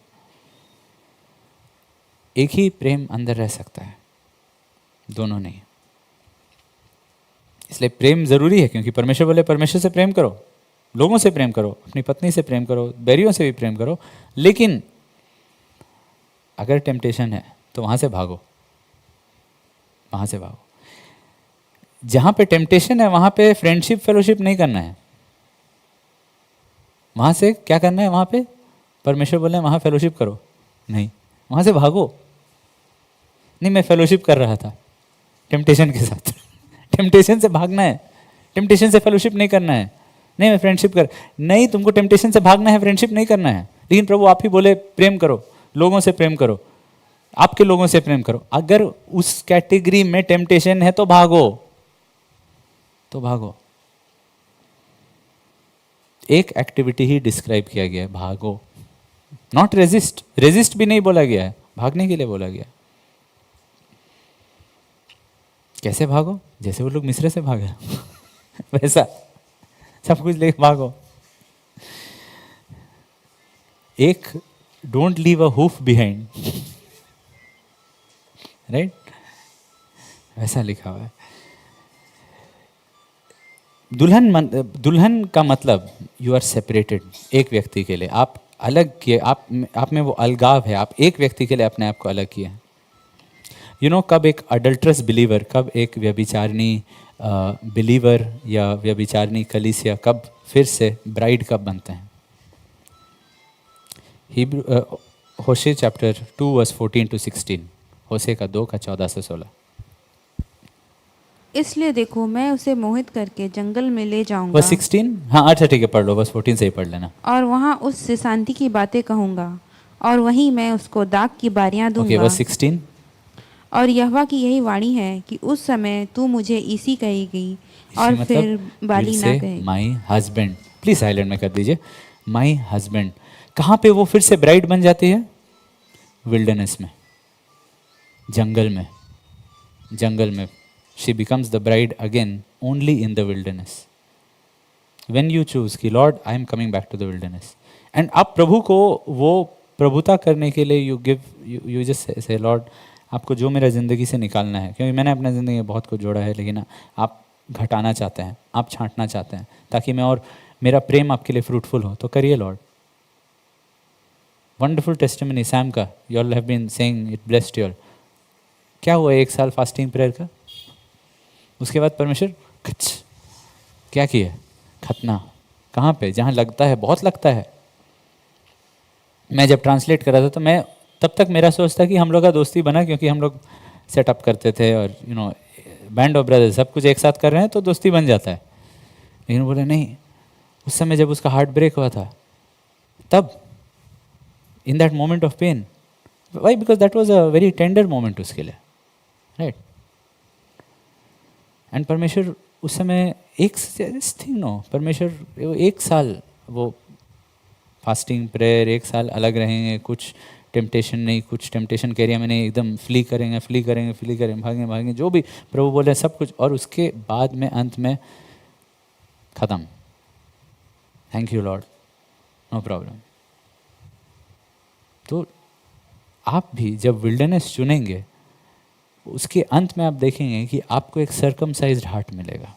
एक ही प्रेम अंदर रह सकता है, दोनों नहीं. इसलिए प्रेम जरूरी है क्योंकि परमेश्वर बोले परमेश्वर से प्रेम करो, लोगों से प्रेम करो, अपनी पत्नी से प्रेम करो, बैरियों से भी प्रेम करो. लेकिन अगर टेम्पटेशन है तो वहां से भागो, वहां से भागो. जहां पे टेम्पटेशन है वहां पे फ्रेंडशिप फेलोशिप नहीं करना है. वहां से क्या करना है? वहां पे परमेश्वर बोले वहां फेलोशिप करो, नहीं, वहां से भागो. नहीं, मैं फेलोशिप कर रहा था टेम्पटेशन के साथ. टेम्पटेशन से भागना है, टेम्पटेशन से फेलोशिप नहीं करना है. नहीं, मैं फ्रेंडशिप कर, नहीं, तुमको टेम्पटेशन से भागना है, फ्रेंडशिप नहीं करना है. लेकिन प्रभु आप ही बोले प्रेम करो, लोगों से प्रेम करो, आपके लोगों से प्रेम करो. अगर उस कैटेगरी में टेम्पटेशन है तो भागो, तो भागो. एक एक्टिविटी ही डिस्क्राइब किया गया है, भागो. Not resist. रेजिस्ट भी नहीं बोला गया है, भागने के लिए बोला गया. कैसे भागो? जैसे वो लोग मिस्र से भागे वैसा सब कुछ लेके भागो. एक don't leave a HUF behind, right? वैसा लिखा हुआ है. दुल्हन का मतलब यू आर सेपरेटेड. एक व्यक्ति के लिए आप अलग किए, आप में वो अलगाव है. आप एक व्यक्ति के लिए अपने आप को अलग किए. यू नो, कब एक अडल्ट्रस बिलीवर, कब एक व्यभिचारिणी बिलीवर या व्यभिचारिणी कलीसिया कब फिर से ब्राइड कब बनते हैं? हिब्रू होशे चैप्टर 2 वर्स 14 to 16. होशे का 2 का 14 से 16. इसलिए देखो मैं उसे मोहित करके जंगल में ले जाऊंगा. बस 16. हाँ अच्छा ठीक है, पढ़ लो, बस 14 से ही पढ़ लेना. और वहाँ उससे शांति की बातें कहूंगा और वहीं मैं उसको दाग की बारियां ओके, दूंगा. बस 16. और यहोवा की यही वाणी है कि उस समय तू मुझे इसी कहेगी और फिर बाली ना कहेगी. My husband. प्लीज साइलेंट में कर दीजिए. My husband. कहाँ पे वो फिर से ब्राइड बन जाती है? विल्डरनेस में, जंगल में. जंगल में she becomes the bride again only in the wilderness. When you choose कि Lord I am coming back to the wilderness, and आप प्रभु को वो प्रभुता करने के लिए you just say Lord आपको जो मेरा ज़िंदगी से निकालना है, क्योंकि मैंने अपने ज़िंदगी में बहुत कुछ जोड़ा है, लेकिन आप घटाना चाहते हैं, आप छांटना चाहते हैं ताकि मैं और मेरा प्रेम आपके लिए फ्रूटफुल हो, तो करिए लॉर्ड. वंडरफुल टेस्टिमनी सैम का, you all have been saying it blessed you all. क्या हुआ 1 साल फास्टिंग प्रेयर का? उसके बाद परमेश्वर क्या किया? खतना. कहाँ पे? जहाँ लगता है, बहुत लगता है. मैं जब ट्रांसलेट कर रहा था तो मैं तब तक मेरा सोच था कि हम लोग का दोस्ती बना क्योंकि हम लोग सेटअप करते थे और you know band of brothers सब कुछ एक साथ कर रहे हैं तो दोस्ती बन जाता है. लेकिन बोले नहीं, उस समय जब उसका हार्ट ब्रेक हुआ था तब in that moment of pain, why? Because that was a very tender moment उसके लिए, राइट? एंड परमेश्वर उस समय एक थिंग नो, परमेश्वर 1 साल वो फास्टिंग प्रेयर, 1 साल अलग रहेंगे, कुछ टेम्पटेशन नहीं, कुछ टेम्पटेशन के एरिया में नहीं, एकदम फ्ली करेंगे, भागेंगे भागेंगे, जो भी प्रभु बोले सब कुछ. और उसके बाद में अंत में ख़त्म. Thank you Lord, no problem. तो आप भी जब विल्डरनेस चुनेंगे उसके अंत में आप देखेंगे कि आपको एक सर्कमसाइज्ड हार्ट मिलेगा.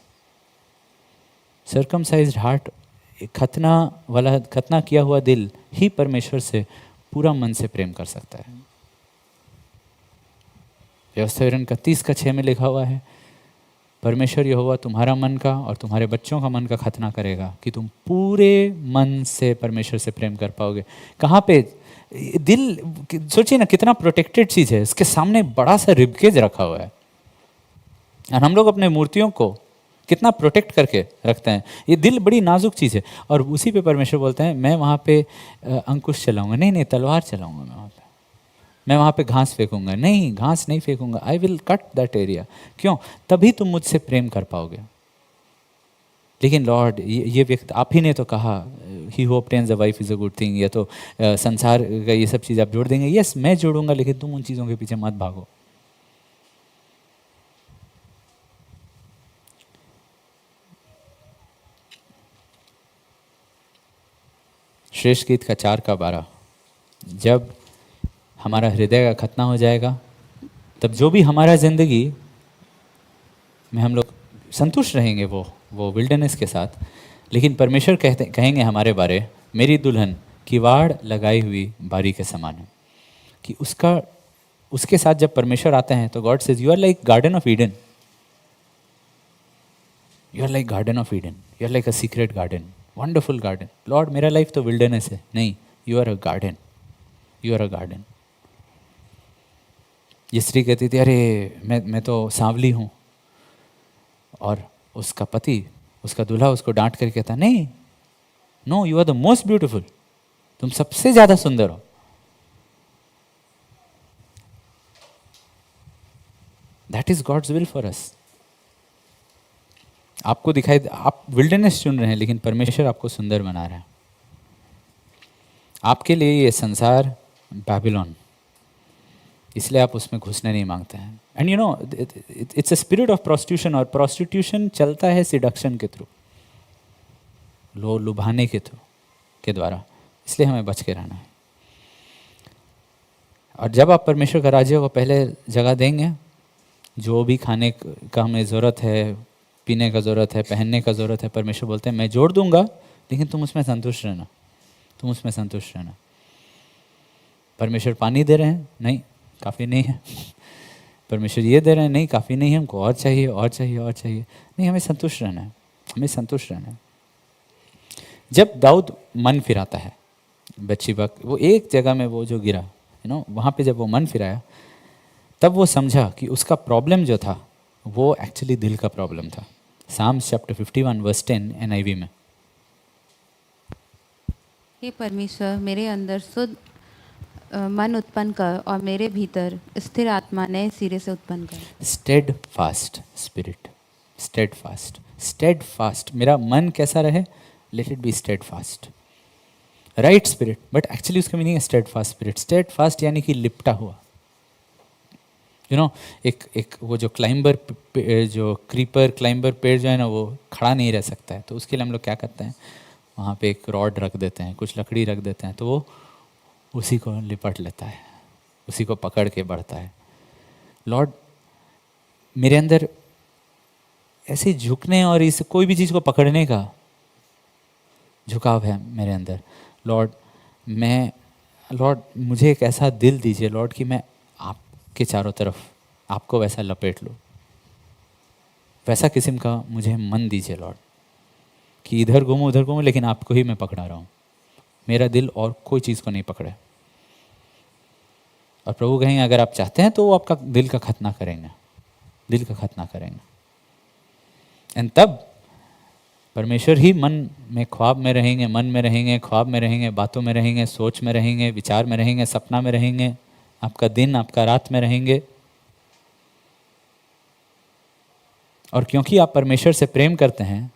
सर्कमसाइज्ड हार्ट, खतना किया हुआ दिल ही परमेश्वर से पूरा मन से प्रेम कर सकता है. व्यवस्था विवरण 31 का 6 में लिखा हुआ है, परमेश्वर यहोवा तुम्हारा मन का और तुम्हारे बच्चों का मन का खतना करेगा कि तुम पूरे मन से परमेश्वर से प्रेम कर पाओगे. कहाँ पे? दिल. सोचिए ना कितना प्रोटेक्टेड चीज़ है, इसके सामने बड़ा सा रिबकेज रखा हुआ है और हम लोग अपने मूर्तियों को कितना प्रोटेक्ट करके रखते हैं. ये दिल बड़ी नाजुक चीज़ है और उसी पे परमेश्वर बोलते हैं मैं वहाँ पे अंकुश चलाऊंगा. नहीं, तलवार चलाऊंगा मैं वहाँ पे. मैं वहाँ पे घास फेंकूंगा. नहीं, घास नहीं फेंकूंगा. I will cut that area. क्यों? तभी तुम मुझसे प्रेम कर पाओगे. लेकिन लॉर्ड ये व्यक्ति, आप ही ने तो कहा he who obtains a wife is a good thing, या तो संसार का ये सब चीज़ आप जोड़ देंगे। यस, मैं जोड़ूंगा, लेकिन तुम उन चीज़ों के पीछे मत भागो। श्रेष्ठ गीत का 4 का 12, जब हमारा हृदय का खतना हो जाएगा, तब जो भी हमारा ज़िंदगी में हम लोग संतुष्ट रहेंगे वो विल्डरनेस के साथ, लेकिन परमेश्वर कहेंगे हमारे बारे, मेरी दुल्हन किवाड़ लगाई हुई बारी के समान है। कि उसके साथ जब परमेश्वर आते हैं तो God says, you are like garden of Eden, you are like garden of Eden, you are like a secret garden, wonderful garden. Lord, मेरा लाइफ तो विल्डरनेस है। नहीं, you are a garden, you are a garden. ये स्त्री कहती थी, अरे मैं तो सांवली हूँ, और उसका पति, उसका दूल्हा उसको डांट कर कहता, नहीं, no, you are the most beautiful, तुम सबसे ज्यादा सुंदर हो। That is God's will for us. आपको दिखाई, आप विल्डरनेस चुन रहे हैं, लेकिन परमेश्वर आपको सुंदर बना रहा है। आपके लिए ये संसार बैबिलोन, इसलिए आप उसमें घुसने नहीं मांगते हैं। And you know, it's a spirit of prostitution, और प्रोस्टिट्यूशन चलता है सिडक्शन के थ्रू, लुभाने के थ्रू के द्वारा, इसलिए हमें बच के रहना है। और जब आप परमेश्वर का राज्य को पहले जगह देंगे, जो भी खाने का हमें ज़रूरत है, पीने का ज़रूरत है, पहनने का ज़रूरत है, परमेश्वर बोलते हैं मैं जोड़ दूंगा, लेकिन तुम उसमें संतुष्ट रहना, तुम उसमें संतुष्ट रहना। परमेश्वर पानी दे रहे हैं, नहीं, काफ़ी नहीं है। परमेश्वर ये दे रहे हैं, नहीं, काफ़ी नहीं है, हमको और चाहिए, और चाहिए, और चाहिए। नहीं, हमें संतुष्ट रहना है, हमें संतुष्ट रहना है। जब दाऊद मन फिराता है, बत्शेबा, वो एक जगह में वो जो गिरा, वहाँ पे जब वो मन फिराया, तब वो समझा कि उसका प्रॉब्लम जो था वो एक्चुअली दिल का प्रॉब्लम था। साम्स चैप्टर 51 वर्स 10 NIV में, हे परमेश्वर, मेरे अंदर शुद्ध मन उत्पन्न कर और मेरे भीतर स्थिर आत्मा नए सिरे से उत्पन्न कर। Steadfast spirit, steadfast, steadfast. मेरा मन कैसा रहे, let it be steadfast, right spirit, but actually उसका मीनिंग है steadfast spirit. Steadfast यानी कि लिपटा हुआ। एक वो जो क्लाइंबर, जो क्रीपर क्लाइंबर पेड़ जो है ना, वो खड़ा नहीं रह सकता है, तो उसके लिए हम लोग क्या करते हैं, वहाँ पे एक रॉड रख देते हैं, कुछ लकड़ी रख देते हैं, तो वो उसी को लिपट लेता है, उसी को पकड़ के बढ़ता है। लॉर्ड, मेरे अंदर ऐसे झुकने और इस कोई भी चीज़ को पकड़ने का झुकाव है मेरे अंदर। लॉर्ड मुझे एक ऐसा दिल दीजिए लॉर्ड कि मैं आपके चारों तरफ आपको वैसा लपेट लूँ, वैसा किस्म का मुझे मन दीजिए लॉर्ड, कि इधर घूमूं उधर घूमूं, लेकिन आपको ही मैं पकड़ा रहा हूँ, मेरा दिल और कोई चीज़ को नहीं पकड़े। और प्रभु कहेंगे अगर आप चाहते हैं तो वो आपका दिल का खतना करेंगे, दिल का खतना करेंगे। एंड तब परमेश्वर ही मन में, ख्वाब में रहेंगे, मन में रहेंगे, ख्वाब में रहेंगे, बातों में रहेंगे, सोच में रहेंगे, विचार में रहेंगे, सपना में रहेंगे, आपका दिन आपका रात में रहेंगे। और क्योंकि आप परमेश्वर से प्रेम करते हैं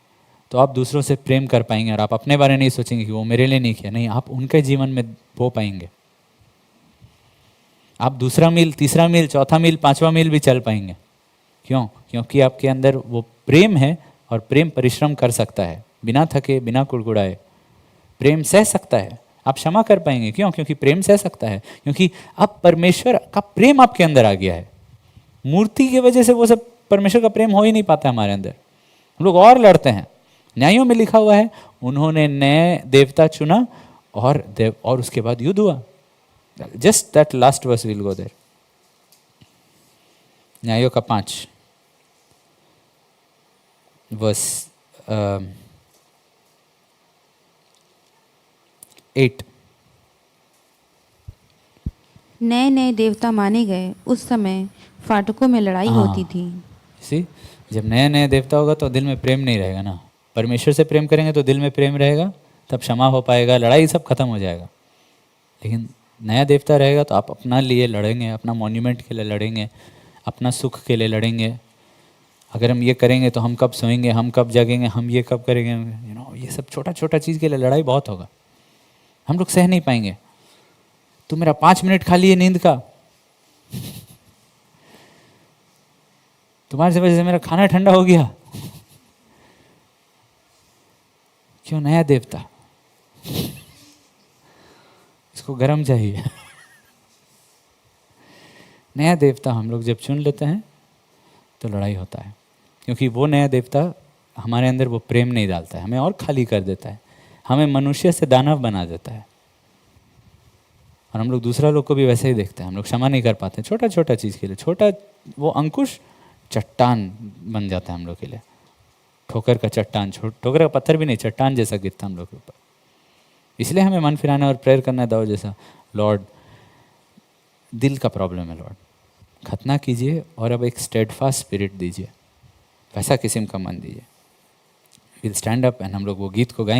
तो आप दूसरों से प्रेम कर पाएंगे, और आप अपने बारे में नहीं सोचेंगे कि वो मेरे लिए नहीं किया, नहीं, आप उनके जीवन में बो पाएंगे। आप दूसरा मील, तीसरा मील, चौथा मील, पांचवा मील भी चल पाएंगे। क्यों? क्योंकि आपके अंदर वो प्रेम है, और प्रेम परिश्रम कर सकता है, बिना थके, बिना कुड़कुड़ाए। प्रेम सह सकता है, आप क्षमा कर पाएंगे। क्यों? क्योंकि प्रेम सह सकता है, क्योंकि अब परमेश्वर का प्रेम आपके अंदर आ गया है। मूर्ति की वजह से वो सब परमेश्वर का प्रेम हो ही नहीं पाता हमारे अंदर, हम लोग और लड़ते हैं। न्यायों में लिखा हुआ है, उन्होंने नए देवता चुना और उसके बाद युद्ध हुआ। Just that last verse will go there. न्यायों का 5 वर्स 8। नए नए देवता माने गए, उस समय फाटकों में लड़ाई होती थी। सी, जब नया नया देवता होगा तो दिल में प्रेम नहीं रहेगा ना। परमेश्वर से प्रेम करेंगे तो दिल में प्रेम रहेगा, तब क्षमा हो पाएगा, लड़ाई सब खत्म हो जाएगा। लेकिन नया देवता रहेगा तो आप अपना लिए लड़ेंगे, अपना मॉन्यूमेंट के लिए लड़ेंगे, अपना सुख के लिए लड़ेंगे, अगर हम ये करेंगे तो हम कब सोएंगे, हम कब जागेंगे, हम ये कब करेंगे, ये सब छोटा छोटा चीज़ के लिए लड़ाई बहुत होगा, हम लोग सह नहीं पाएंगे। तू मेरा 5 मिनट खा लिए नींद का, तुम्हारी वजह से मेरा खाना ठंडा हो गया। क्यों? नया देवता, इसको गर्म चाहिए। नया देवता हम लोग जब चुन लेते हैं तो लड़ाई होता है, क्योंकि वो नया देवता हमारे अंदर वो प्रेम नहीं डालता है, हमें और खाली कर देता है, हमें मनुष्य से दानव बना देता है। और हम लोग दूसरा लोग को भी वैसे ही देखते हैं, हम लोग क्षमा नहीं कर पाते छोटा छोटा चीज़ के लिए। छोटा वो अंकुश चट्टान बन जाता है हम लोग के लिए, ठोकर का चट्टान, ठोकर का पत्थर भी नहीं, चट्टान जैसा गिरता हम लोग के ऊपर। इसलिए हमें मन फिराना और प्रेयर करना है दाऊद जैसा, लॉर्ड दिल का प्रॉब्लम है, लॉर्ड खतना कीजिए और अब एक स्टेडफास्ट स्पिरिट दीजिए, वैसा किस्म का मन दीजिए। विल स्टैंड अप एंड हम लोग वो गीत को गाएंगे।